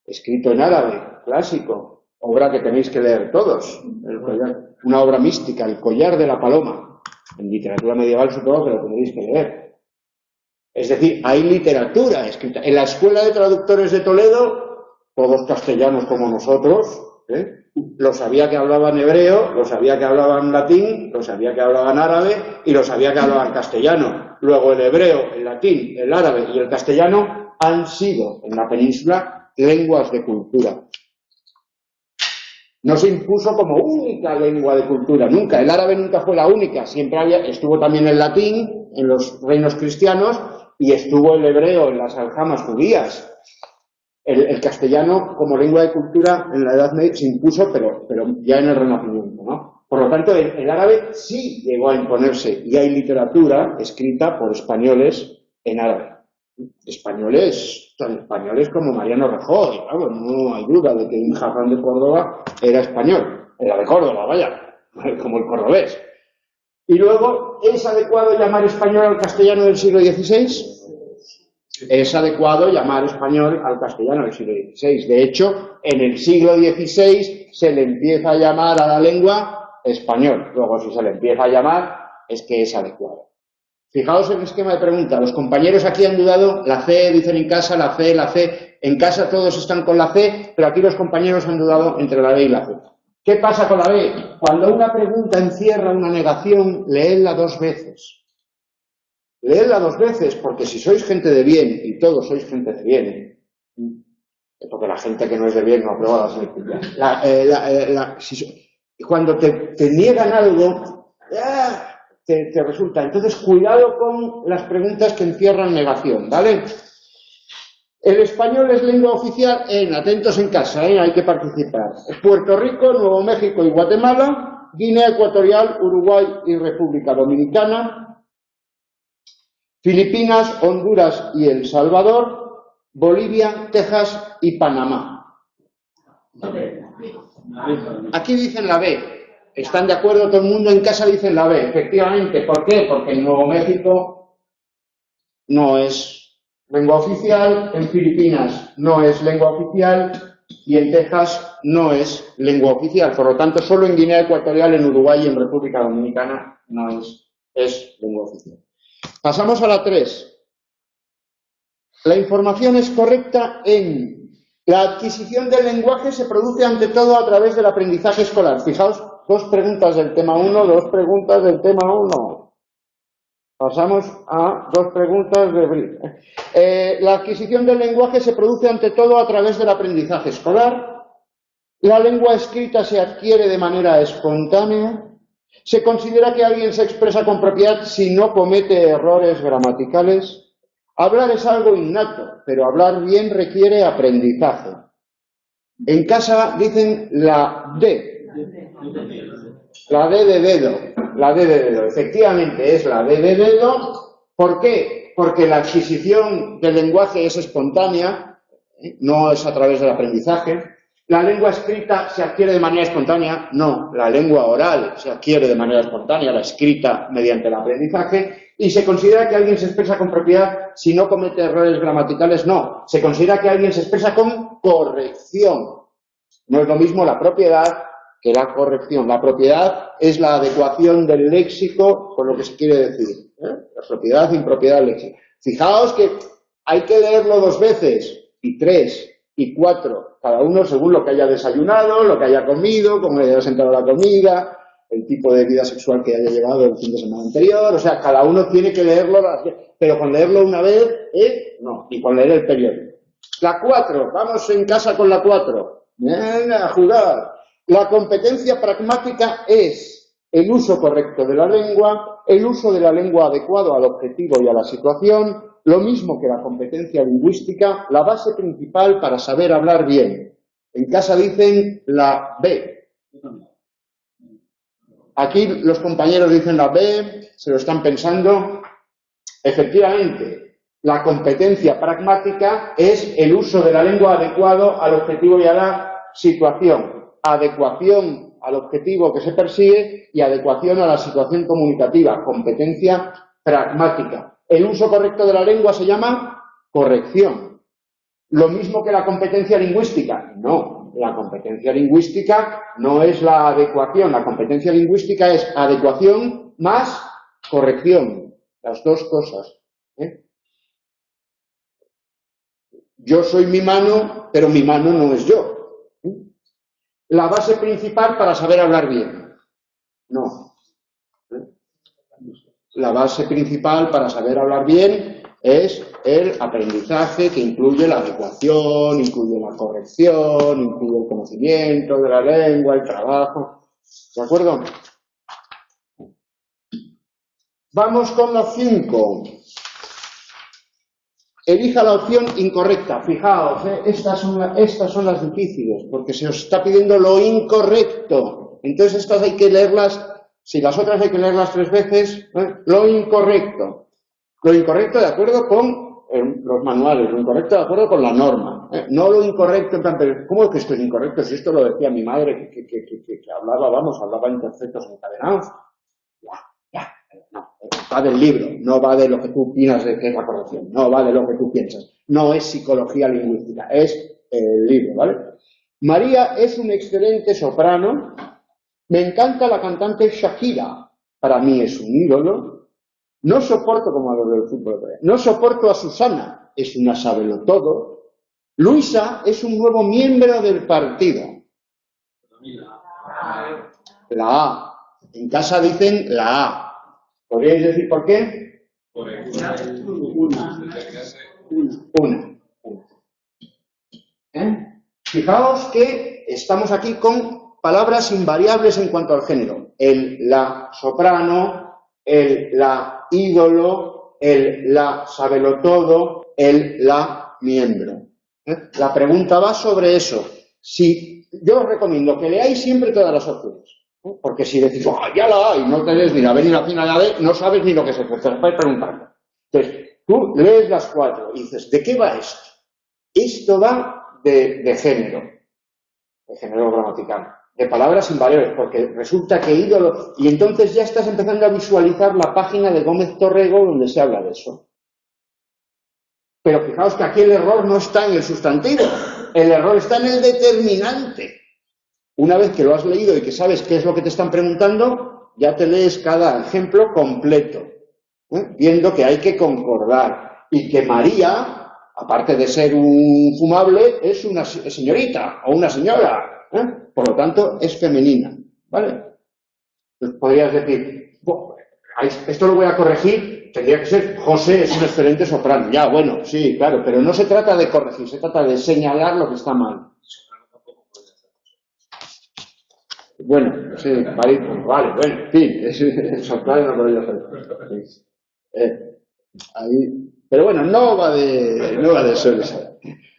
escrito en árabe, clásico, obra que tenéis que leer todos, una obra mística, el Collar de la Paloma, en literatura medieval supongo que lo tenéis que leer. Es decir, hay literatura escrita. En la Escuela de Traductores de Toledo, todos castellanos como nosotros, lo sabía que hablaban hebreo, lo sabía que hablaban latín, lo sabía que hablaban árabe y lo sabía que hablaban castellano. Luego el hebreo, el latín, el árabe y el castellano han sido en la península lenguas de cultura. No se impuso como única lengua de cultura, nunca. El árabe nunca fue la única, siempre estuvo también el latín en los reinos cristianos y estuvo el hebreo en las aljamas judías. El castellano como lengua de cultura en la Edad Media se impuso, pero ya en el Renacimiento, ¿no? Por lo tanto, el árabe sí llegó a imponerse y hay literatura escrita por españoles en árabe. Españoles, tan españoles como Mariano Rajoy, claro, no hay duda de que Ibn Hazm de Córdoba era español, era de Córdoba, vaya, como el cordobés. Y luego, ¿es adecuado llamar español al castellano del siglo XVI? Es adecuado llamar español al castellano del siglo XVI. De hecho, en el siglo XVI se le empieza a llamar a la lengua español. Luego, si se le empieza a llamar, es que es adecuado. Fijaos en el esquema de pregunta. Los compañeros aquí han dudado, la C, dicen en casa, la C. En casa todos están con la C, pero aquí los compañeros han dudado entre la B y la C. ¿Qué pasa con la B? Cuando una pregunta encierra una negación, leedla 2 veces. Leedla 2 veces, porque si sois gente de bien, y todos sois gente de bien, porque la gente que no es de bien no aprueba la selectividad. Cuando te niegan algo, te resulta. Entonces, cuidado con las preguntas que encierran negación, ¿vale? El español es lengua oficial atentos en casa, hay que participar. Puerto Rico, Nuevo México y Guatemala, Guinea Ecuatorial, Uruguay y República Dominicana, Filipinas, Honduras y El Salvador, Bolivia, Texas y Panamá. Aquí dicen la B. ¿Están de acuerdo? Todo el mundo en casa dice la B, efectivamente. ¿Por qué? Porque en Nuevo México no es lengua oficial, en Filipinas no es lengua oficial y en Texas no es lengua oficial. Por lo tanto, solo en Guinea Ecuatorial, en Uruguay y en República Dominicana no es lengua oficial. Pasamos a la 3. La información es correcta en la adquisición del lenguaje se produce ante todo a través del aprendizaje escolar. Fijaos, 2 preguntas del tema 1, 2 preguntas del tema 1. Pasamos a 2 preguntas de Brit. La adquisición del lenguaje se produce ante todo a través del aprendizaje escolar. La lengua escrita se adquiere de manera espontánea. Se considera que alguien se expresa con propiedad si no comete errores gramaticales. Hablar es algo innato, pero hablar bien requiere aprendizaje. En casa dicen la D. La D de dedo. La D de dedo. Efectivamente es la D de dedo. ¿Por qué? Porque la adquisición del lenguaje es espontánea, no es a través del aprendizaje. ¿La lengua escrita se adquiere de manera espontánea? No, la lengua oral se adquiere de manera espontánea, la escrita mediante el aprendizaje. ¿Y se considera que alguien se expresa con propiedad si no comete errores gramaticales? No, se considera que alguien se expresa con corrección. No es lo mismo la propiedad que la corrección. La propiedad es la adecuación del léxico con lo que se quiere decir. La propiedad, impropiedad del léxico. Fijaos que hay que leerlo 2 veces, y 3, y 4, cada uno según lo que haya desayunado, lo que haya comido, cómo le haya sentado la comida, el tipo de vida sexual que haya llevado el fin de semana anterior. O sea, cada uno tiene que leerlo, pero con leerlo una vez, no, y con leer el periódico. La 4, vamos en casa con la 4. Venga, a jugar. La competencia pragmática es el uso correcto de la lengua, el uso de la lengua adecuado al objetivo y a la situación, lo mismo que la competencia lingüística, la base principal para saber hablar bien. En casa dicen la B. Aquí los compañeros dicen la B, se lo están pensando. Efectivamente, la competencia pragmática es el uso de la lengua adecuado al objetivo y a la situación. Adecuación al objetivo que se persigue y adecuación a la situación comunicativa. Competencia pragmática. El uso correcto de la lengua se llama corrección. ¿Lo mismo que la competencia lingüística? No, la competencia lingüística no es la adecuación. La competencia lingüística es adecuación más corrección. Las 2 cosas. Yo soy mi mano, pero mi mano no es yo. La base principal para saber hablar bien. No. La base principal para saber hablar bien es el aprendizaje que incluye la adecuación, incluye la corrección, incluye el conocimiento de la lengua, el trabajo. ¿De acuerdo? Vamos con la 5. Elija la opción incorrecta. Fijaos, estas son las difíciles, porque se os está pidiendo lo incorrecto. Entonces estas hay que leerlas, si las otras hay que leerlas 3 veces, lo incorrecto. Lo incorrecto de acuerdo con los manuales, lo incorrecto de acuerdo con la norma. No lo incorrecto en plan, pero ¿cómo que esto es incorrecto? Si esto lo decía mi madre que hablaba en perfectos encadenados. No, va del libro, no va de lo que tú opinas de que es la corrección, no va de lo que tú piensas, no es psicología lingüística, es el libro, ¿vale? María es un excelente soprano, me encanta la cantante Shakira, para mí es un ídolo, no soporto, como a los del fútbol, no soporto a Susana, es una sabelotodo, Luisa es un nuevo miembro del partido. La A, en casa dicen la A. ¿Podríais decir por qué? Una. Fijaos que estamos aquí con palabras invariables en cuanto al género. El, la soprano, el, la ídolo, el, la sabelotodo, el, la miembro. La pregunta va sobre eso. Yo os recomiendo que leáis siempre todas las opciones. Porque si decís, ya la hay, no tenés ni la B ni la C ni la D, no sabes ni lo que se te está preguntando. Entonces, tú lees las 4 y dices, ¿de qué va esto? Esto va de género gramatical. de palabras invariables, porque resulta que ídolo, y entonces ya estás empezando a visualizar la página de Gómez Torrego donde se habla de eso. Pero fijaos que aquí el error no está en el sustantivo, el error está en el determinante. Una vez que lo has leído y que sabes qué es lo que te están preguntando, ya te lees cada ejemplo completo, viendo que hay que concordar y que María, aparte de ser un fumable, es una señorita o una señora, por lo tanto es femenina, ¿vale? Entonces podrías decir, bueno, esto lo voy a corregir, tendría que ser José es un excelente soprano, ya, bueno, sí, claro, pero no se trata de corregir, se trata de señalar lo que está mal. Bueno, sí, vale, bueno, en fin, el soprano no podría hacer. Ahí. Pero bueno, no va de eso.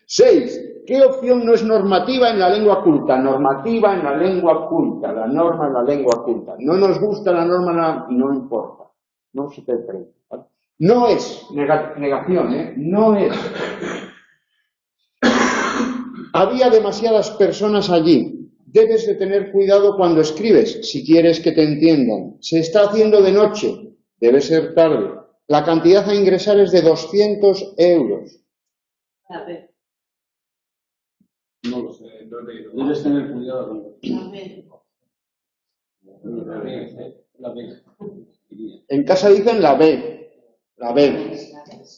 6. ¿Qué opción no es normativa en la lengua culta? Normativa en la lengua culta, la norma en la lengua culta. No nos gusta la norma, no importa. No se te pregunta, ¿vale? No es negación, no es. Había demasiadas personas allí. Debes de tener cuidado cuando escribes, si quieres que te entiendan. Se está haciendo de noche, debe ser tarde. La cantidad a ingresar es de 200 euros. A ver, No lo sé. Debes tener cuidado con a ver. la B. En casa dicen la B. La B.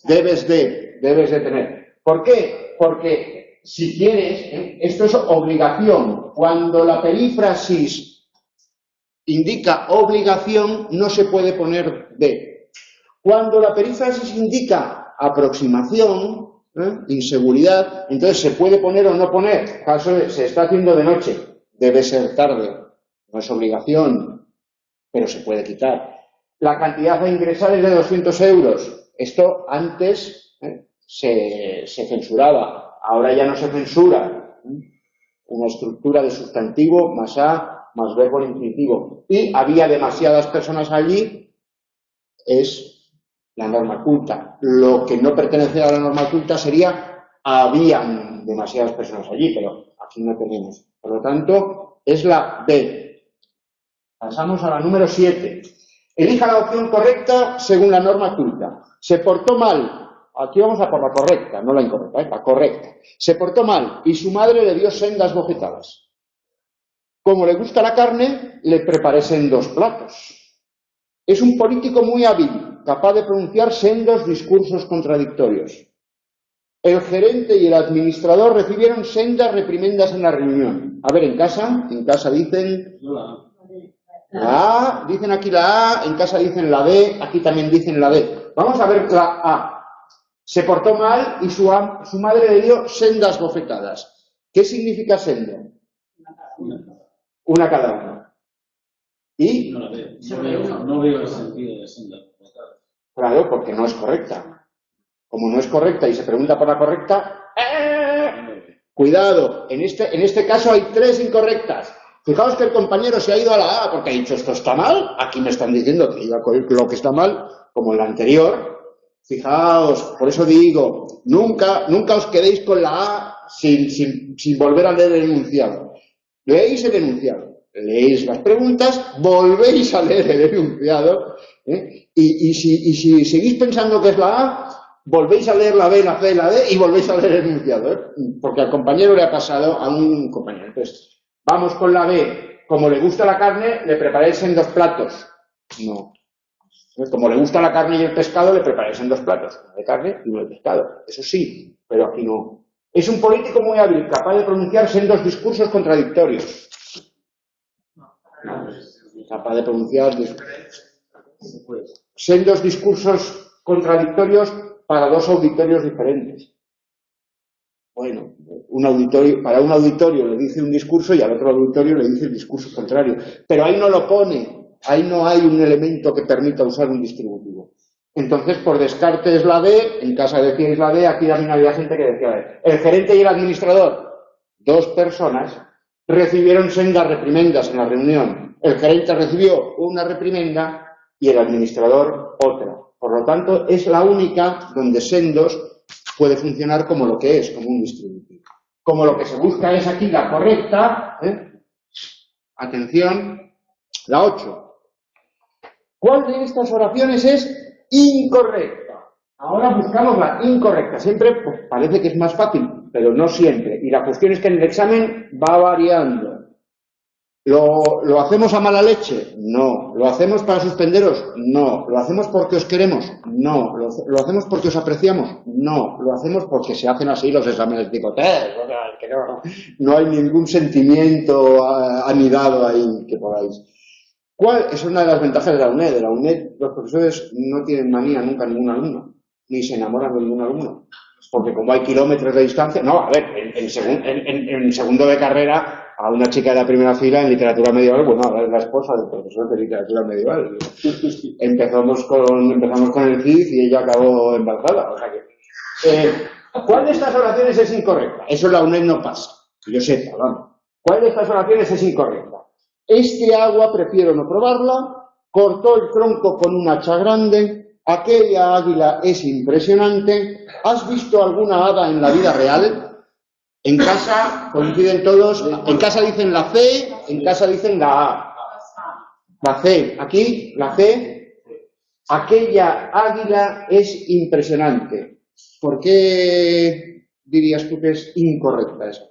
Debes de tener. ¿Por qué? Porque si quieres, esto es obligación. Cuando la perífrasis indica obligación, no se puede poner de. Cuando la perífrasis indica aproximación, inseguridad, entonces se puede poner o no poner. Caso de, se está haciendo de noche, debe ser tarde. No es obligación, pero se puede quitar. La cantidad a ingresar es de 200 euros. Esto antes se censuraba, ahora ya no se censura. Una estructura de sustantivo más A más verbo infinitivo. Y había demasiadas personas allí, es la norma culta. Lo que no pertenece a la norma culta sería habían demasiadas personas allí, pero aquí no tenemos. Por lo tanto, es la B. Pasamos a la número 7. Elija la opción correcta según la norma culta. Se portó mal. Aquí vamos a por la correcta, no la incorrecta, la correcta. Se portó mal y su madre le dio sendas bofetadas. Como le gusta la carne, le preparé sendos platos. Es un político muy hábil, capaz de pronunciar sendos discursos contradictorios. El gerente y el administrador recibieron sendas reprimendas en la reunión. A ver, en casa dicen la A, dicen aquí la A, en casa dicen la B, aquí también dicen la B. Vamos a ver la A. Se portó mal y su madre le dio sendas bofetadas. ¿Qué significa sendo? Una cada uno. ¿Y? No la veo. No veo el sentido de senda. Claro, porque no es correcta. Como no es correcta y se pregunta por la correcta, cuidado, en este caso hay 3 incorrectas. Fijaos que el compañero se ha ido a la A porque ha dicho esto está mal, aquí me están diciendo que iba a coger lo que está mal, como en la anterior. Fijaos, por eso digo, nunca os quedéis con la A sin volver a leer el enunciado. Leéis el enunciado, leéis las preguntas, volvéis a leer el enunciado, y si seguís pensando que es la A, volvéis a leer la B, la C, la D y volvéis a leer el enunciado, porque al compañero le ha pasado a un compañero. Entonces, vamos con la B. Como le gusta la carne, le preparáis en 2 platos. No. Como le gusta la carne y el pescado, le preparáis en 2 platos. Uno de carne y uno de pescado. Eso sí, pero aquí no. Es un político muy hábil, capaz de pronunciarse en 2 discursos contradictorios. Capaz de pronunciar en 2 discursos contradictorios para 2 auditorios diferentes. Bueno, para un auditorio le dice un discurso y al otro auditorio le dice el discurso contrario. Pero ahí no lo pone. Ahí no hay un elemento que permita usar un distributivo. Entonces, por descarte es la D, en casa decíais la D, aquí también había gente que decía la D. El gerente y el administrador, 2 personas, recibieron sendas reprimendas en la reunión. El gerente recibió una reprimenda y el administrador otra. Por lo tanto, es la única donde sendos puede funcionar como lo que es, como un distributivo. Como lo que se busca es aquí la correcta, Atención, la 8. ¿Cuál de estas oraciones es incorrecta? Ahora buscamos la incorrecta. Siempre pues, parece que es más fácil, pero no siempre. Y la cuestión es que en el examen va variando. ¿Lo hacemos a mala leche? No. ¿Lo hacemos para suspenderos? No. ¿Lo hacemos porque os queremos? No. ¿Lo hacemos porque os apreciamos? No. ¿Lo hacemos porque se hacen así los exámenes tipo test? O sea, que no hay ningún sentimiento anidado ahí que podáis. ¿Cuál es una de las ventajas de la UNED? De la UNED los profesores no tienen manía nunca a ningún alumno, ni se enamoran de ningún alumno. Porque como hay kilómetros de distancia, no, a ver, en segundo de carrera, a una chica de la primera fila en literatura medieval, bueno, ahora es la esposa del profesor de literatura medieval. Empezamos con el CID y ella acabó embarazada. O sea que, ¿cuál de estas oraciones es incorrecta? Eso en la UNED no pasa, que yo sepa, vamos. ¿Cuál de estas oraciones es incorrecta? Este agua prefiero no probarla, cortó el tronco con un hacha grande, aquella águila es impresionante, ¿has visto alguna hada en la vida real? En casa coinciden todos, en casa dicen la C, en casa dicen la A. La C, aquí, la C, aquella águila es impresionante. ¿Por qué dirías tú que es incorrecta esa?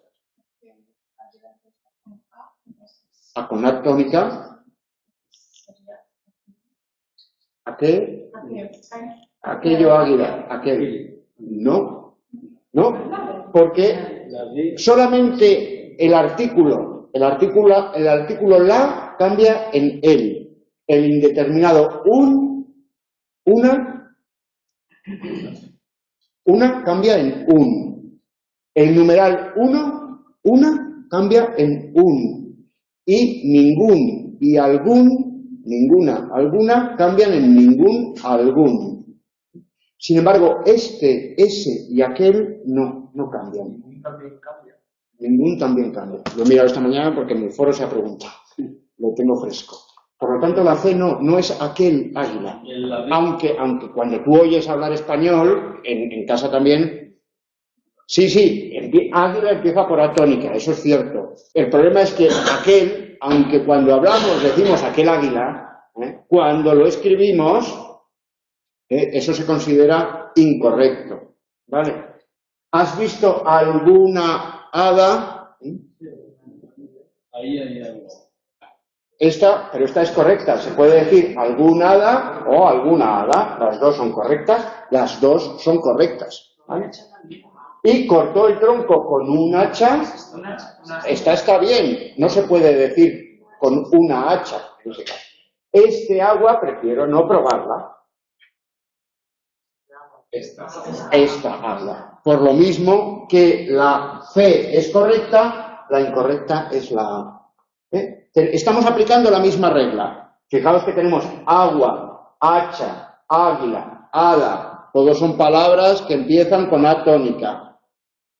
A con A tónica. Aquello águila, aquel. No, porque solamente el artículo la cambia en el. El indeterminado una cambia en un. El numeral una cambia en un. Y ningún y algún, ninguna, alguna, cambian en ningún, algún. Sin embargo, este, ese y aquel no cambian. Ningún también cambia. Ningún también cambia. Lo he mirado esta mañana porque en el foro se ha preguntado. Lo tengo fresco. Por lo tanto, la C no es aquel águila. Aunque cuando tú oyes hablar español, en casa también... Sí, águila empieza por atónica, eso es cierto. El problema es que aquel, aunque cuando hablamos decimos aquel águila, cuando lo escribimos, eso se considera incorrecto, ¿vale? ¿Has visto alguna hada? Ahí hay algo. Pero esta es correcta. Se puede decir alguna hada o alguna hada. Las dos son correctas. Las dos son correctas, ¿vale? Y cortó el tronco con un hacha. Esta está bien. No se puede decir con una hacha. En ese caso. Este agua prefiero no probarla. Esta agua. Por lo mismo que la C es correcta, la incorrecta es la A. Estamos aplicando la misma regla. Fijaos que tenemos agua, hacha, águila, hada. Todos son palabras que empiezan con A tónica.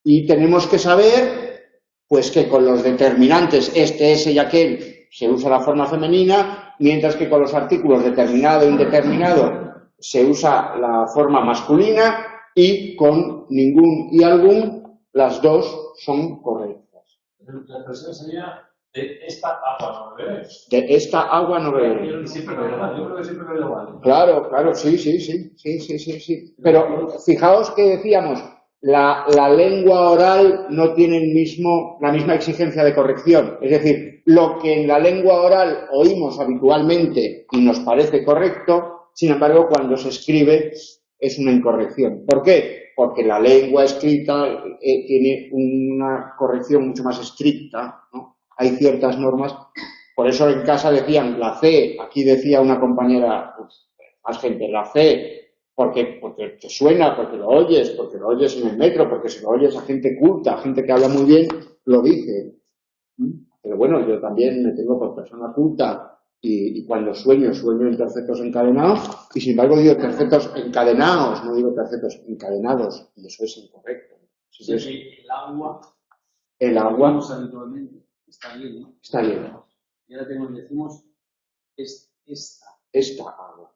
Y tenemos que saber, pues, que con los determinantes este, ese y aquel se usa la forma femenina, mientras que con los artículos determinado e indeterminado se usa la forma masculina y con ningún y algún las dos son correctas. La expresión sería de esta agua no beberé. De esta agua no beberé. Yo creo que siempre lo vale. Claro, sí. Pero fijaos que decíamos, la lengua oral no tiene la misma exigencia de corrección. Es decir, lo que en la lengua oral oímos habitualmente y nos parece correcto, sin embargo, cuando se escribe es una incorrección. ¿Por qué? Porque la lengua escrita tiene una corrección mucho más estricta, ¿no? Hay ciertas normas. Por eso en casa decían la C, aquí decía una compañera, más gente, la C, porque te suena, porque lo oyes en el metro, porque si lo oyes a gente culta, a gente que habla muy bien, lo dice. Pero bueno, yo también me tengo por persona culta y cuando sueño en tercetos encadenados y sin embargo digo tercetos encadenados, no digo tercetos encadenados y eso es incorrecto. Sí, el agua. El agua habitualmente está bien, ¿no? Está bien. Y ahora decimos esta. Esta agua.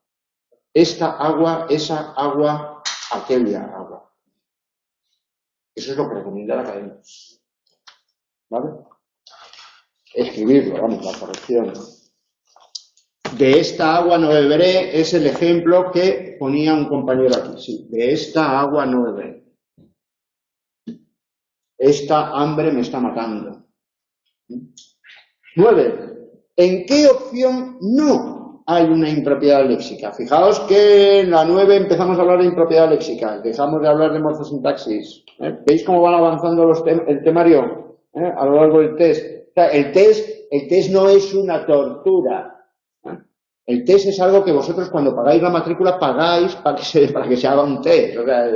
Esta agua, esa agua, aquella agua. Eso es lo que recomienda la academia. ¿Vale? escribirlo, vamos, la corrección. De esta agua no beberé es el ejemplo que ponía un compañero aquí. Sí, de esta agua no beberé. Esta hambre me está matando. 9. ¿En qué opción no hay una impropiedad léxica? Fijaos que en la 9 empezamos a hablar de impropiedad léxica, dejamos de hablar de morfosintaxis. ¿Veis cómo van avanzando el temario a lo largo del test? O sea, el test no es una tortura. El test es algo que vosotros cuando pagáis la matrícula pagáis para que se haga un test. O sea,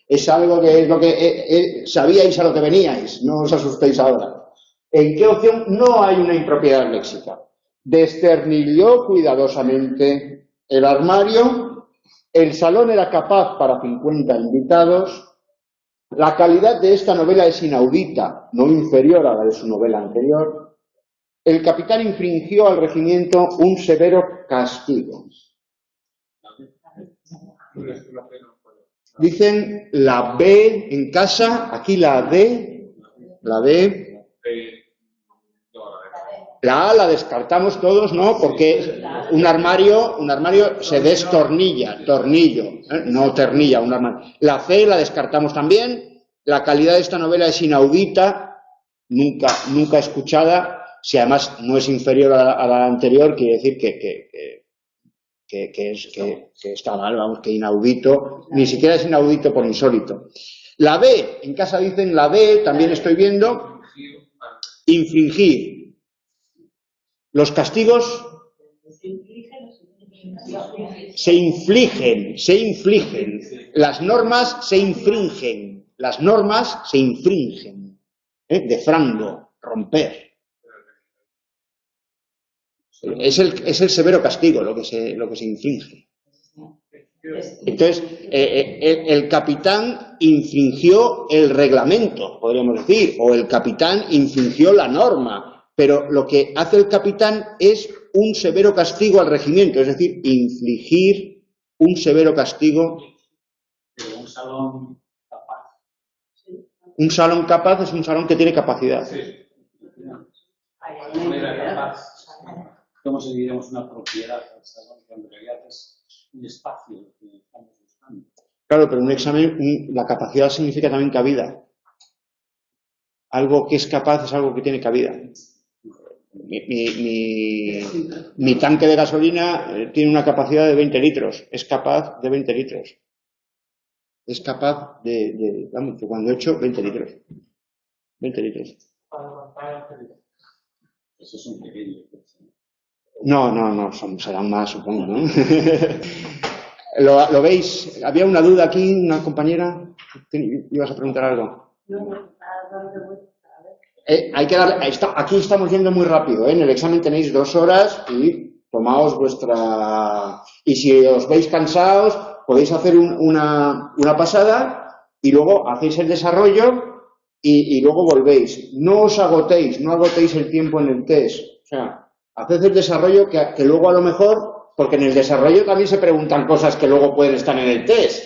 es algo que es lo que sabíais a lo que veníais, no os asustéis ahora. ¿En qué opción no hay una impropiedad léxica? Desternilló cuidadosamente el armario, el salón era capaz para 50 invitados, la calidad de esta novela es inaudita, no inferior a la de su novela anterior, el capitán infringió al regimiento un severo castigo. Dicen la B en casa, aquí la D, la D. La A la descartamos todos, ¿no? Porque un armario se destornilla, tornillo, no ternilla, un armario. La C la descartamos también. La calidad de esta novela es inaudita, nunca escuchada. Si además no es inferior a la anterior, quiere decir que está mal, vamos, que inaudito. Ni siquiera es inaudito por insólito. La B, en casa dicen la B, también estoy viendo, infringir. Los castigos se infligen. Las normas se infringen. Defrando, romper. Es el severo castigo lo que se infringe. Entonces, el capitán infringió el reglamento, podríamos decir, o el capitán infringió la norma. Pero lo que hace el capitán es un severo castigo al regimiento, es decir, infligir un severo castigo. Pero un salón capaz. Un salón capaz es un salón que tiene capacidad. Sí. ¿Cómo seguiremos una propiedad al salón cuando en realidad es un espacio que estamos buscando? Claro, pero un examen, la capacidad significa también cabida. Algo que es capaz es algo que tiene cabida. Mi tanque de gasolina tiene una capacidad de 20 litros. Es capaz de 20 litros. Es capaz vamos, que cuando he hecho 20 litros. 20 litros. Eso es un pequeño. No, serán más, supongo, ¿no? ¿Lo veis? Había una duda aquí, una compañera. ¿Ibas a preguntar algo? Hay que darle, aquí estamos yendo muy rápido, ¿eh? En el examen tenéis 2 horas y tomaos vuestra... Y si os veis cansados, podéis hacer una pasada y luego hacéis el desarrollo y luego volvéis. No os agotéis, no agotéis el tiempo en el test. O sea, haced el desarrollo que luego a lo mejor, porque en el desarrollo también se preguntan cosas que luego pueden estar en el test.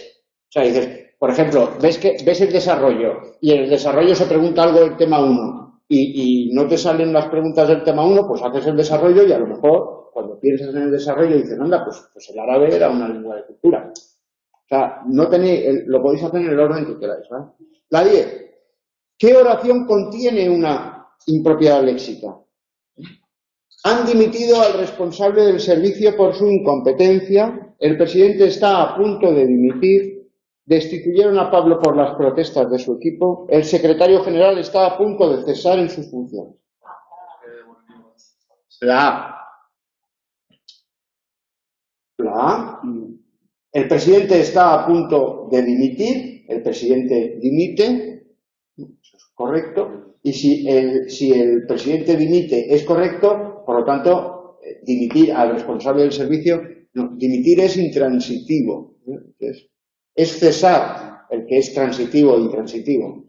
O sea, dices, por ejemplo, ves el desarrollo y en el desarrollo se pregunta algo del tema 1. Y no te salen las preguntas del tema 1, pues haces el desarrollo y a lo mejor cuando piensas en el desarrollo dices, anda, pues el árabe era una lengua de cultura. O sea, lo podéis hacer en el orden que queráis, ¿vale? La 10. ¿Qué oración contiene una impropiedad léxica? Han dimitido al responsable del servicio por su incompetencia, el presidente está a punto de dimitir, destituyeron a Pablo por las protestas de su equipo, el secretario general está a punto de cesar en sus funciones. La A. El presidente está a punto de dimitir, el presidente dimite, eso es correcto, y si el presidente dimite es correcto, por lo tanto, dimitir al responsable del servicio, no, dimitir es intransitivo. Entonces, es cesar el que es transitivo e intransitivo.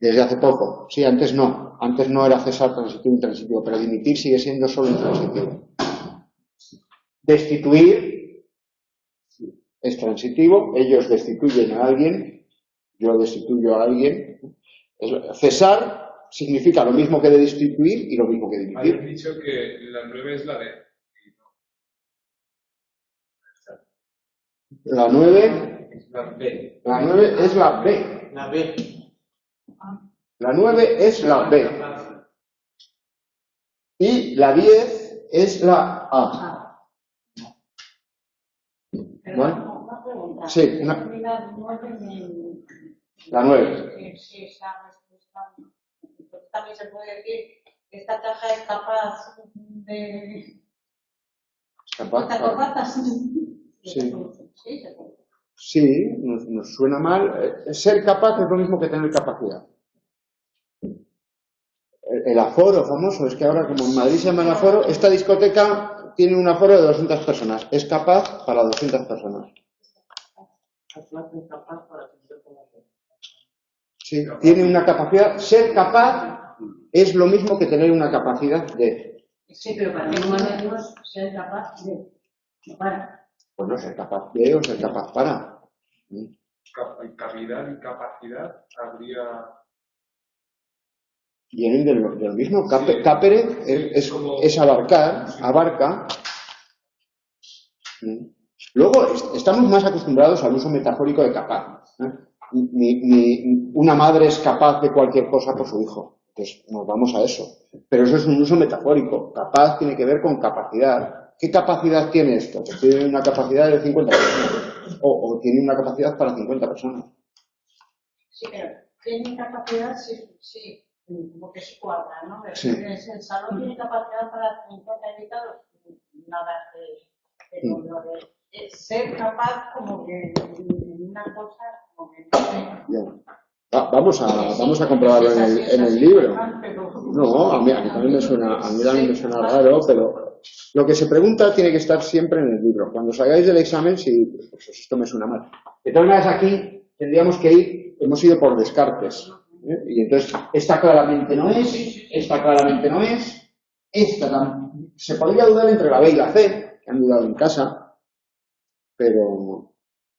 Desde hace poco. Sí, antes no era cesar transitivo e intransitivo, pero dimitir sigue siendo solo intransitivo. Destituir es transitivo, ellos destituyen a alguien, yo destituyo a alguien. Cesar significa lo mismo que de destituir y lo mismo que dimitir. Habéis dicho que la 9 es la D. La 9, Es la B. la 9 es la B. La B. La 9 es la B. Y la 10 es la A. Pero ¿Vale? una pregunta. Sí, una- La 9 en... La 9. Sí, esa respuesta. Entonces también se puede decir que esta caja es capaz de... Capaz. ¿Te corbatas? Sí. Sí, se puede. Sí, nos suena mal. Ser capaz es lo mismo que tener capacidad. El aforo famoso, es que ahora como en Madrid se llama el aforo, esta discoteca tiene un aforo de 200 personas. Es capaz para 200 personas. Sí, tiene una capacidad. Ser capaz es lo mismo que tener una capacidad de. Sí, pero para que no manejemos ser capaz de... Para. Bueno, ser capaz de o ser capaz para. Calidad y capacidad habría. Vienen de lo mismo. Sí. Capere es abarcar, Sí. abarca. Luego estamos más acostumbrados al uso metafórico de capaz. Una madre es capaz de cualquier cosa por su hijo. Pues nos vamos a eso. Pero eso es un uso metafórico. Capaz tiene que ver con capacidad. ¿Qué capacidad tiene esto? Pues tiene una capacidad de 50 personas. O tiene una capacidad para 50 personas. Sí, pero tiene capacidad, sí, porque se cuadra, ¿no? Pero Sí. el salón tiene capacidad para 50 invitados, nada de control. Ser capaz como que una cosa como que no sé. Bien. Vamos a comprobarlo en el libro. No, a mí también me suena, raro, pero lo que se pregunta tiene que estar siempre en el libro. Cuando salgáis del examen, si pues esto me suena mal. De todas maneras, aquí tendríamos que ir, hemos ido por descartes. Y entonces, esta claramente no es, esta claramente no es, esta también. Se podría dudar entre la B y la C, que han dudado en casa, pero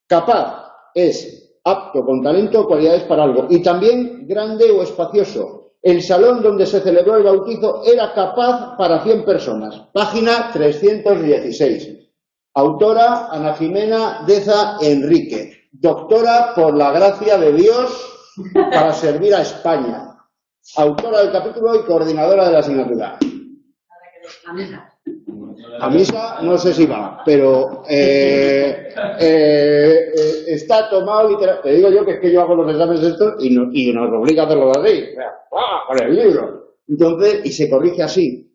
capaz es apto, con talento o cualidades para algo, y también grande o espacioso. El salón donde se celebró el bautizo era capaz para 100 personas. Página 316. Autora Ana Jimena Deza Enrique. Doctora por la gracia de Dios para servir a España. Autora del capítulo y coordinadora de la asignatura. A misa no sé si va, pero está tomado literal. Te digo yo que es que yo hago los exámenes estos y nos obliga a hacerlo así. Con el libro. Entonces, y se corrige así.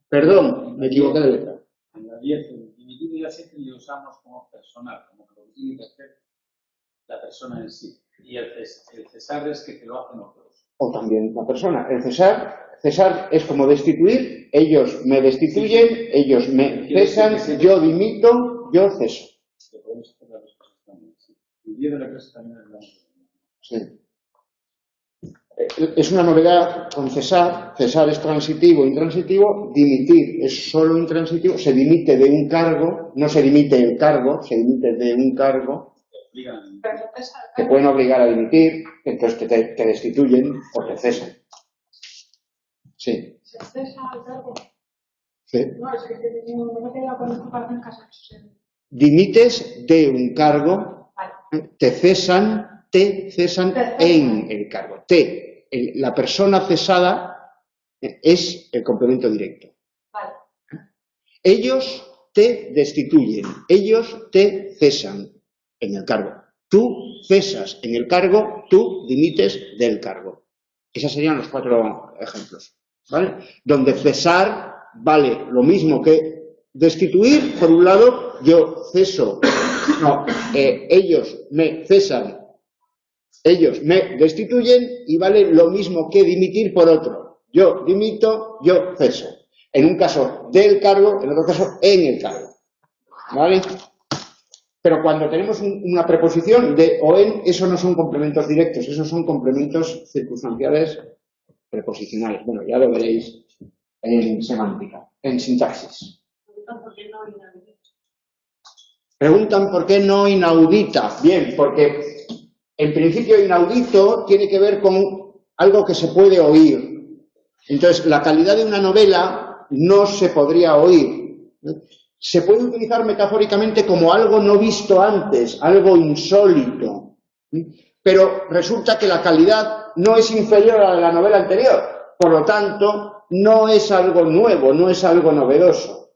Perdón, me equivoqué de letra. En la 10, el diminuto ya siempre lo usamos como personal, como que lo que tiene que hacer la persona en sí. Y el cesar es que te lo hacen otros. O también la persona. El cesar es como destituir. Ellos me destituyen, ellos me cesan, yo dimito, yo ceso. Que podemos hacer las dos cosas también. Sí. El 10 de la clase también es la misma. Sí. Es una novedad con cesar. Cesar es transitivo, intransitivo. Dimitir es solo intransitivo. Se dimite de un cargo, no se dimite el cargo, se dimite de un cargo. Te pueden obligar a dimitir, entonces te destituyen o te cesan. Sí. ¿Se cesa al cargo? Sí. No, es que no me queda con esta parte en casa. Dimites de un cargo, te cesan en el cargo. La persona cesada es el complemento directo. Vale. Ellos te destituyen, ellos te cesan en el cargo. Tú cesas en el cargo, tú dimites del cargo. Esos serían los 4 ejemplos, ¿vale? Donde cesar vale lo mismo que destituir. Por un lado, yo ceso, ellos me cesan, ellos me destituyen, y vale lo mismo que dimitir por otro. Yo dimito, yo ceso. En un caso del cargo, en otro caso en el cargo, ¿vale? Pero cuando tenemos una preposición de o en, eso no son complementos directos, esos son complementos circunstanciales preposicionales. Bueno, ya lo veréis en semántica, en sintaxis. Preguntan por qué no inaudita. Bien, porque en principio inaudito tiene que ver con algo que se puede oír. Entonces, la calidad de una novela no se podría oír. Se puede utilizar metafóricamente como algo no visto antes, algo insólito. Pero resulta que la calidad no es inferior a la novela anterior. Por lo tanto, no es algo nuevo, no es algo novedoso.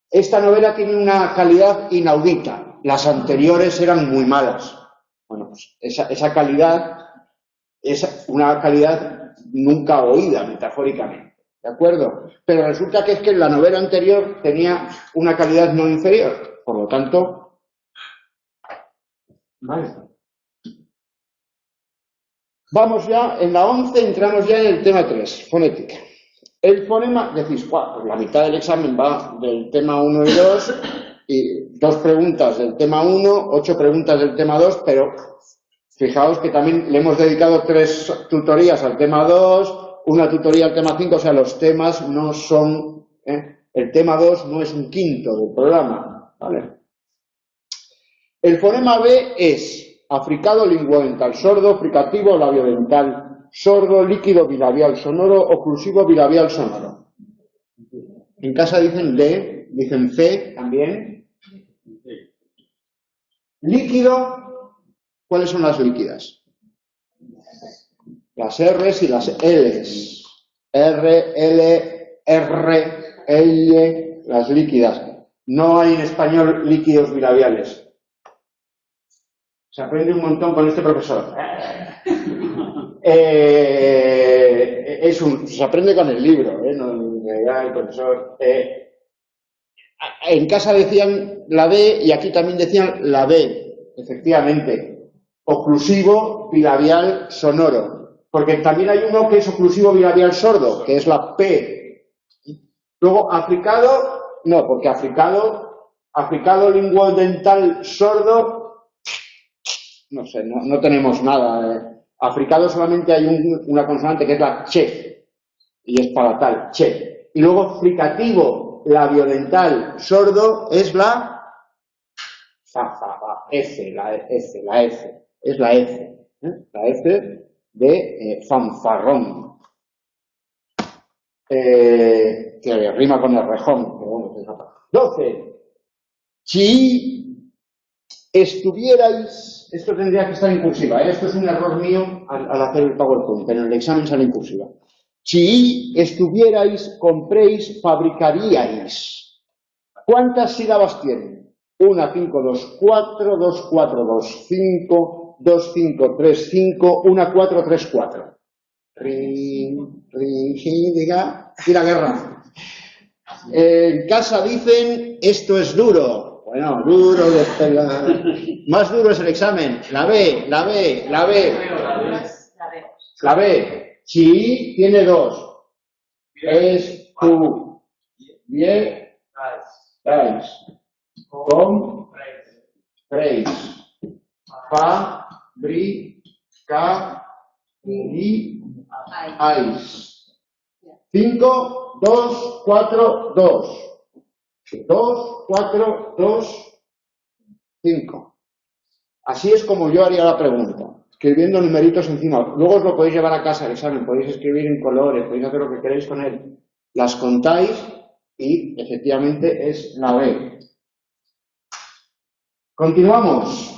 Esta novela tiene una calidad inaudita. Las anteriores eran muy malas. Bueno, pues esa calidad es una calidad nunca oída, metafóricamente. ¿De acuerdo? Pero resulta que es que la novela anterior tenía una calidad no inferior. Por lo tanto, vale. Vamos ya, en la 11 entramos ya en el tema 3, fonética. El fonema, decís, pues la mitad del examen va del tema 1 y 2, y 2 preguntas del tema 1, 8 preguntas del tema 2, pero fijaos que también le hemos dedicado 3 tutorías al tema 2, una tutoría al tema 5, o sea, los temas no son, el tema 2 no es un quinto del programa, ¿vale? El fonema B es africado linguodental sordo, fricativo labiodental sordo, líquido bilabial sonoro, oclusivo bilabial sonoro. En casa dicen D, dicen C también. Líquido, ¿cuáles son las líquidas? Las R's y las L's. R, L, R, L, las líquidas. No hay en español líquidos bilabiales. Se aprende un montón con este profesor. Se aprende con el libro, el profesor. En casa decían la D y aquí también decían la D, efectivamente. Oclusivo bilabial sonoro. Porque también hay uno que es oclusivo bilabial sordo, que es la P. Luego, africado, no, porque africado linguodental sordo, no sé, no tenemos nada. Africado solamente hay una consonante que es la che, y es palatal, che. Y luego fricativo labiodental sordo es la F, la F, es la F, la F de fanfarrón, que rima con el rejón, pero bueno, 12. Si estuvierais, esto tendría que estar en cursiva, esto es un error mío al hacer el PowerPoint, pero en el examen sale en cursiva. Si estuvierais, compréis, fabricaríais. ¿Cuántas sílabas tienen? 1, 5, 2, 4, 2, 4, 2, 5, 2, 5, 3, 5, 1, 4, 3, 4. Diga, y la guerra. En casa dicen, esto es duro. Bueno, duro de pelar. Más duro es el examen. La B. La B. Si tiene 2. Es tu. Bien. Traes. Com. Preis. Fa. Bri. Ca. Li. Ais. 5, 2, 4, 2. 2, 4, 2, 5. Así es como yo haría la pregunta, escribiendo numeritos encima. Luego os lo podéis llevar a casa al examen, podéis escribir en colores, podéis hacer lo que queréis con él. Las contáis y efectivamente es la B. Continuamos.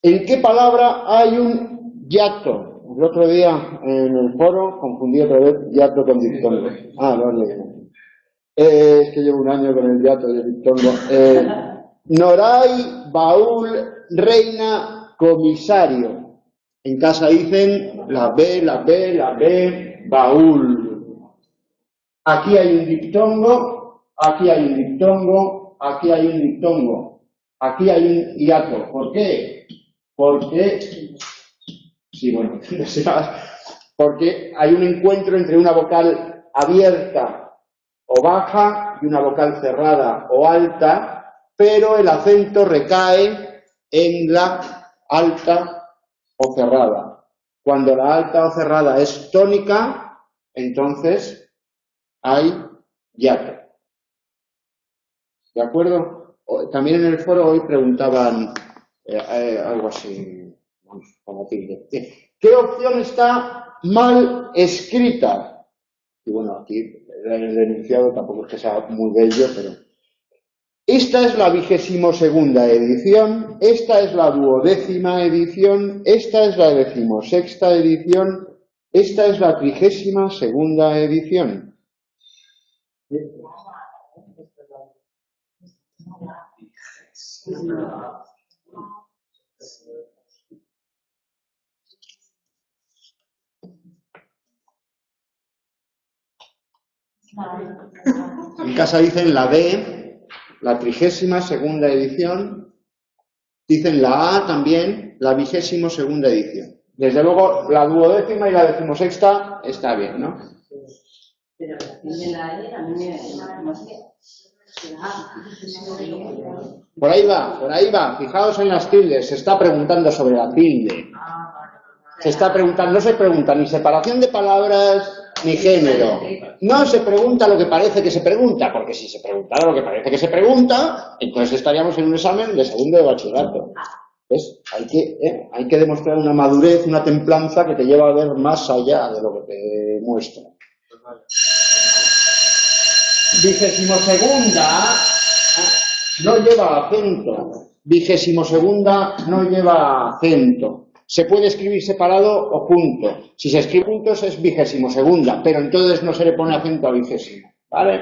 ¿En qué palabra hay un hiato? El otro día en el foro confundí otra vez hiato con diptongo. Es que llevo un año con el hiato y el diptongo. Noray, baúl, reina, comisario. En casa dicen la B, baúl. Aquí hay un diptongo, aquí hay un diptongo, aquí hay un diptongo. Aquí hay un hiato. ¿Por qué? Porque porque hay un encuentro entre una vocal abierta o baja y una vocal cerrada o alta, pero el acento recae en la alta o cerrada. Cuando la alta o cerrada es tónica, entonces hay hiato. ¿De acuerdo? También en el foro hoy preguntaban algo así. con la tilde. ¿Qué opción está mal escrita? Y bueno, aquí el enunciado tampoco es que sea muy bello, pero... Esta es la 22ª edición, esta es la 12ª edición, esta es la 16ª edición, esta es la 32ª edición. En casa dicen la D, la 32ª edición, dicen la A también, la 22ª edición. Desde luego, la 12ª y la 16ª está bien, ¿no? Pero tiene la E, a mí me Por ahí va, fijaos en las tildes, se está preguntando sobre la tilde. Se está preguntando, no se pregunta ni separación de palabras ni género. No se pregunta lo que parece que se pregunta, porque si se preguntara lo que parece que se pregunta, entonces estaríamos en un examen de segundo de bachillerato. ¿Ves? Hay que demostrar una madurez, una templanza que te lleva a ver más allá de lo que te muestra. 22ª no lleva acento. 22ª no lleva acento. Se puede escribir separado o junto. Si se escribe juntos es 22ª, pero entonces no se le pone acento a 20ª, ¿vale?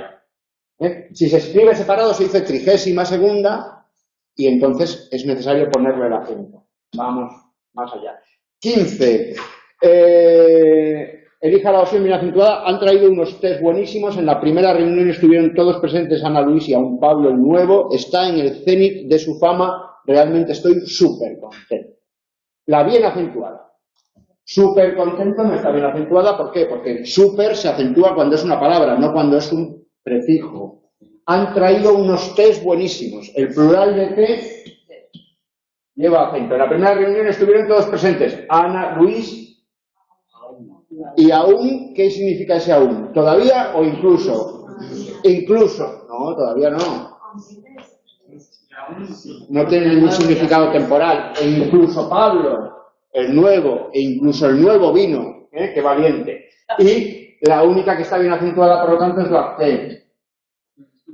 Si se escribe separado se dice 32ª y entonces es necesario ponerle el acento. Vamos más allá. 15. Elija la opción bien acentuada. Han traído unos test buenísimos. En la primera reunión estuvieron todos presentes Ana Luis y aún Pablo el Nuevo. Está en el cenit de su fama. Realmente estoy súper contento. La bien acentuada. Súper contento no está bien acentuada. ¿Por qué? Porque súper se acentúa cuando es una palabra, no cuando es un prefijo. Han traído unos test buenísimos. El plural de té lleva acento. En la primera reunión estuvieron todos presentes. Ana, Luis y aún. ¿Qué significa ese aún? ¿Todavía o incluso? Incluso. No, todavía no. No tiene ningún significado temporal. E incluso Pablo, el nuevo, e incluso el nuevo vino, qué valiente. Y la única que está bien acentuada, por lo tanto, es la C.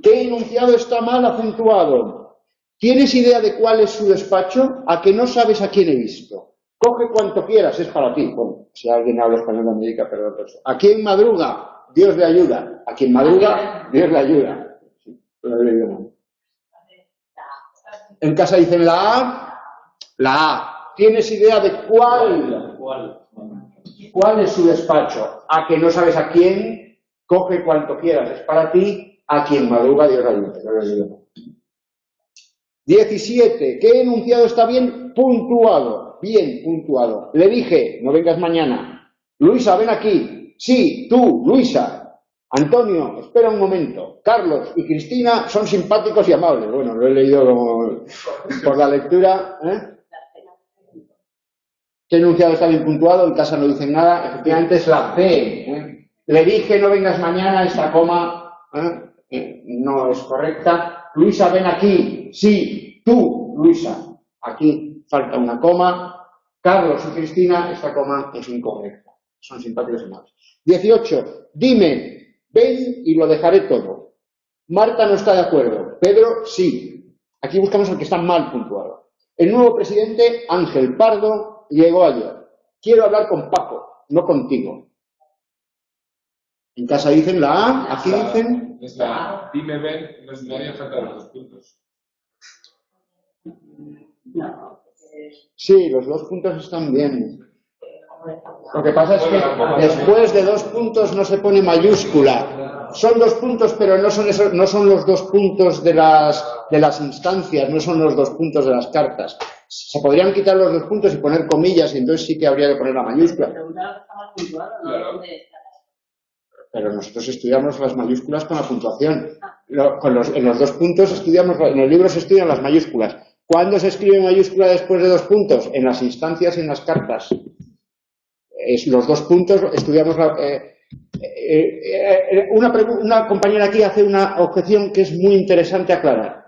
¿Qué enunciado está mal acentuado? ¿Tienes idea de cuál es su despacho? ¿A que no sabes a quién he visto? Coge cuanto quieras, es para ti. Bueno, si alguien habla español de América, perdón por eso. ¿A quién madruga? Dios le ayuda. ¿A quién madruga? Dios le ayuda. En casa dicen la A. La A. ¿Tienes idea de cuál es su despacho? ¿A que no sabes a quién? Coge cuanto quieras, es para ti. A quien madruga, Dios le ayuda. 17. ¿Qué enunciado está bien puntuado? Bien puntuado. Le dije, no vengas mañana. Luisa, ven aquí. Sí, tú, Luisa. Antonio, espera un momento. Carlos y Cristina son simpáticos y amables. Bueno, lo he leído como por la lectura. ¿Qué enunciado está bien puntuado? En casa no dicen nada. Efectivamente es la C. Le dije, no vengas mañana. Esta coma no es correcta. Luisa, ven aquí. Sí, tú, Luisa. Aquí falta una coma. Carlos y Cristina, esta coma es incorrecta. Son simpáticos y amables. 18. Dime. Ven y lo dejaré todo. Marta no está de acuerdo. Pedro, sí. Aquí buscamos al que está mal puntuado. El nuevo presidente, Ángel Pardo, llegó ayer. Quiero hablar con Paco, no contigo. En casa dicen la A, aquí dicen... Es la A. Dime, ven, no haría falta los 2 puntos. Sí, los 2 puntos están bien. Lo que pasa es que después de 2 puntos no se pone mayúscula. Son 2 puntos, pero no son los 2 puntos de las instancias, no son los 2 puntos de las cartas. Se podrían quitar los 2 puntos y poner comillas, y entonces sí que habría que poner la mayúscula. Pero nosotros estudiamos las mayúsculas con la puntuación. En los 2 puntos estudiamos, en el libro se estudian las mayúsculas. ¿Cuándo se escribe mayúscula después de 2 puntos? En las instancias y en las cartas. Los 2 puntos estudiamos una compañera aquí hace una objeción que es muy interesante aclarar.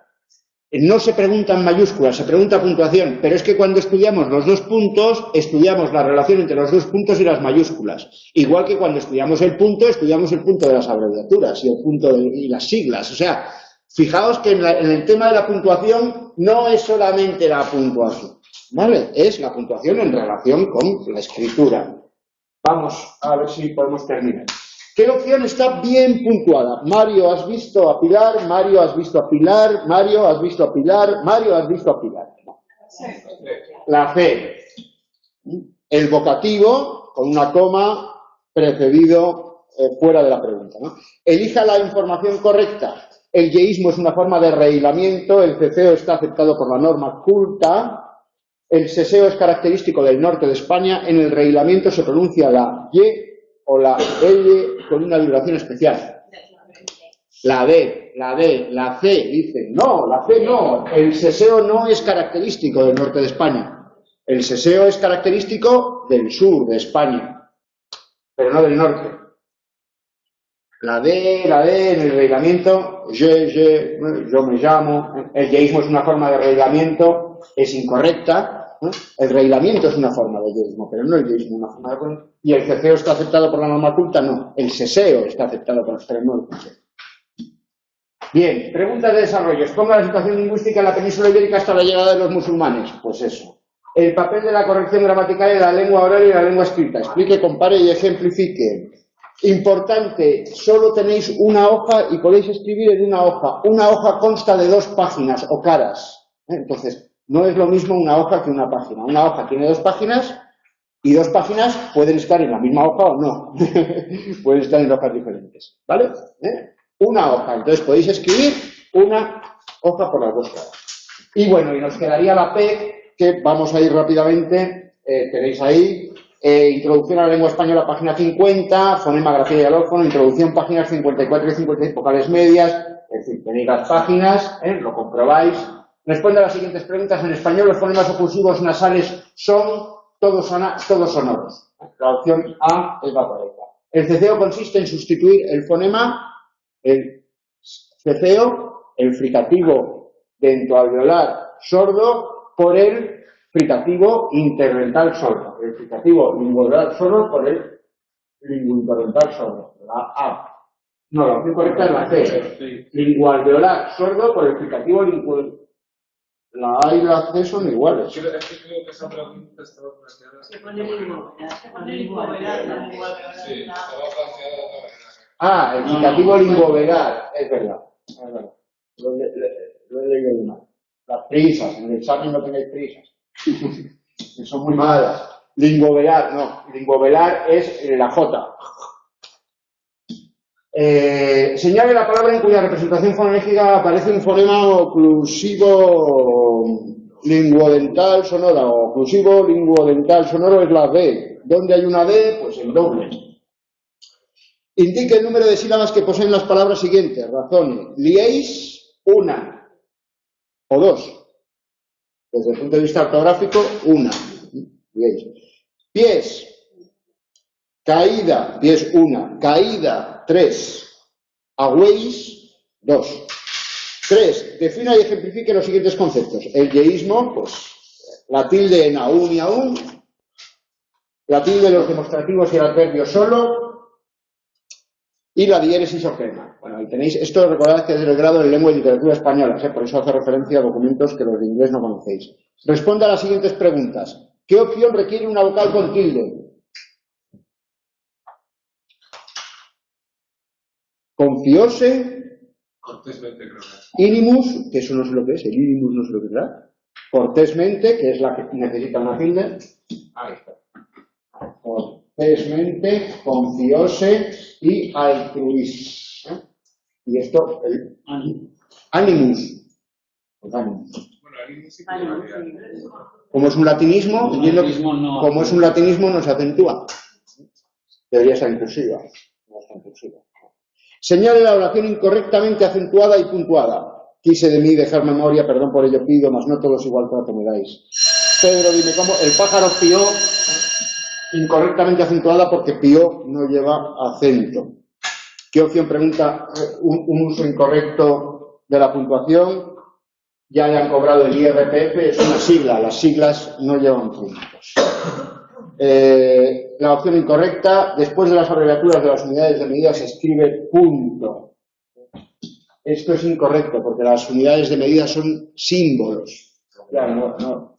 No se pregunta en mayúsculas, se pregunta puntuación, pero es que cuando estudiamos los dos puntos, estudiamos la relación entre los dos puntos y las mayúsculas. Igual que cuando estudiamos el punto de las abreviaturas y el punto y las siglas. O sea, fijaos que en el tema de la puntuación no es solamente la puntuación, ¿vale? Es la puntuación en relación con la escritura. Vamos a ver si podemos terminar. ¿Qué opción está bien puntuada? Mario, ¿has visto a Pilar? Mario, ¿has visto a Pilar? Mario, ¿has visto a Pilar? Mario, ¿has visto a Pilar? La C. El vocativo con una coma precedido fuera de la pregunta, ¿no? Elija la información correcta. El yeísmo es una forma de rehilamiento. El ceceo está aceptado por la norma culta. El seseo es característico del norte de España. En el rehilamiento se pronuncia la Y o la L con una vibración especial. La D, la C, dicen, no, la C no. El seseo no es característico del norte de España. El seseo es característico del sur de España, pero no del norte. La D en el rehilamiento, yo me llamo. El yeísmo es una forma de rehilamiento, es incorrecta. El rehilamiento es una forma de yeísmo, pero no el yeísmo es una forma de... Y el ceceo está aceptado por la norma culta, no. El seseo está aceptado por el no el ceseo. Bien, preguntas de desarrollo. Exponga la situación lingüística en la península ibérica hasta la llegada de los musulmanes. Pues eso. El papel de la corrección gramatical en la lengua oral y la lengua escrita. Explique, compare y ejemplifique. Importante, solo tenéis una hoja y podéis escribir en una hoja. Una hoja consta de 2 páginas o caras. Entonces, no es lo mismo una hoja que una página. Una hoja tiene 2 páginas y 2 páginas pueden estar en la misma hoja o no. Pueden estar en hojas diferentes. ¿Vale? Una hoja. Entonces podéis escribir una hoja por las 2 caras. Y bueno, y nos quedaría la PEC, que vamos a ir rápidamente. Tenéis ahí. Introducción a la lengua española, página 50. Fonema, grafía y alófono. Introducción, páginas 54 y 56, vocales medias. Es decir, tenéis las páginas, lo comprobáis. Responde a las siguientes preguntas. En español, los fonemas oclusivos nasales son todos sonoros. La opción A es la correcta. El ceceo consiste en sustituir el fonema, el ceceo, el fritativo dentoalveolar sordo, por el fritativo interdental sordo. El fritativo linguodental sordo por el linguodental sordo. La A. No, la opción correcta es la C. Linguoalveolar sordo por el fritativo linguodental. La A y la C son iguales. Creo que esa pregunta estaba planteada. Se pone linguovedad. Sí, estaba planteada de otra manera. Ah, el indicativo linguovedal, es verdad. Lo he leído mal. Las prisas, en el examen no tenéis prisas. Que son muy malas. Linguovedal, no. Linguovedal es la J. Señale la palabra en cuya representación fonológica aparece un fonema oclusivo linguodental sonora o oclusivo linguodental sonoro es la D. ¿Dónde hay una D? Pues el doble. Indique el número de sílabas que poseen las palabras siguientes. Razone. Liéis, una o 2. Desde el punto de vista ortográfico, una. Liéis. Pies. Caída, pies 1, caída 3, agüeis 2. 3. Defina y ejemplifique los siguientes conceptos. El yeísmo, pues, la tilde en aún y aún, la tilde de los demostrativos y el adverbio solo, y la diéresis o crema. Bueno, ahí tenéis, esto recordad que es del grado de lengua y literatura españolas, por eso hace referencia a documentos que los de inglés no conocéis. Responda a las siguientes preguntas. ¿Qué opción requiere una vocal con tilde? Confiose, Cortésmente, creo que. inimus, que eso no sé lo que es, el inimus no sé lo que será. Cortésmente, que es la que necesita una tilde. Ahí está. Cortésmente, confiose y altruis. Y esto, el animus. Pues animus. Bueno, alguien sí que llevaría. Como es un latinismo, entiendo que como es un latinismo no se acentúa. Debería ser inclusiva. No está inclusiva. Señale la oración incorrectamente acentuada y puntuada. Quise de mí dejar memoria, perdón por ello pido, mas no todos igual trato me dais. Pedro, dime cómo. El pájaro pío, incorrectamente acentuada porque pío no lleva acento. ¿Qué opción pregunta un uso incorrecto de la puntuación? ya hayan cobrado el IRPF, es una sigla, las siglas no llevan puntos. La opción incorrecta, después de las abreviaturas de las unidades de medida se escribe punto. Esto es incorrecto porque las unidades de medida son símbolos. Ya, bueno.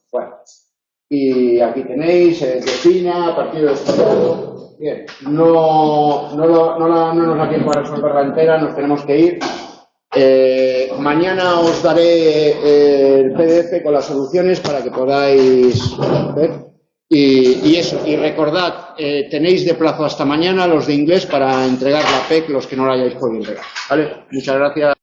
Y aquí tenéis, decina, partido de estudiado. Bien, no nos da tiempo a resolverla entera, nos tenemos que ir. Mañana os daré el PDF con las soluciones para que podáis ver. Y eso, y recordad, tenéis de plazo hasta mañana los de inglés para entregar la PEC, los que no la hayáis podido entregar. ¿Vale? Muchas gracias.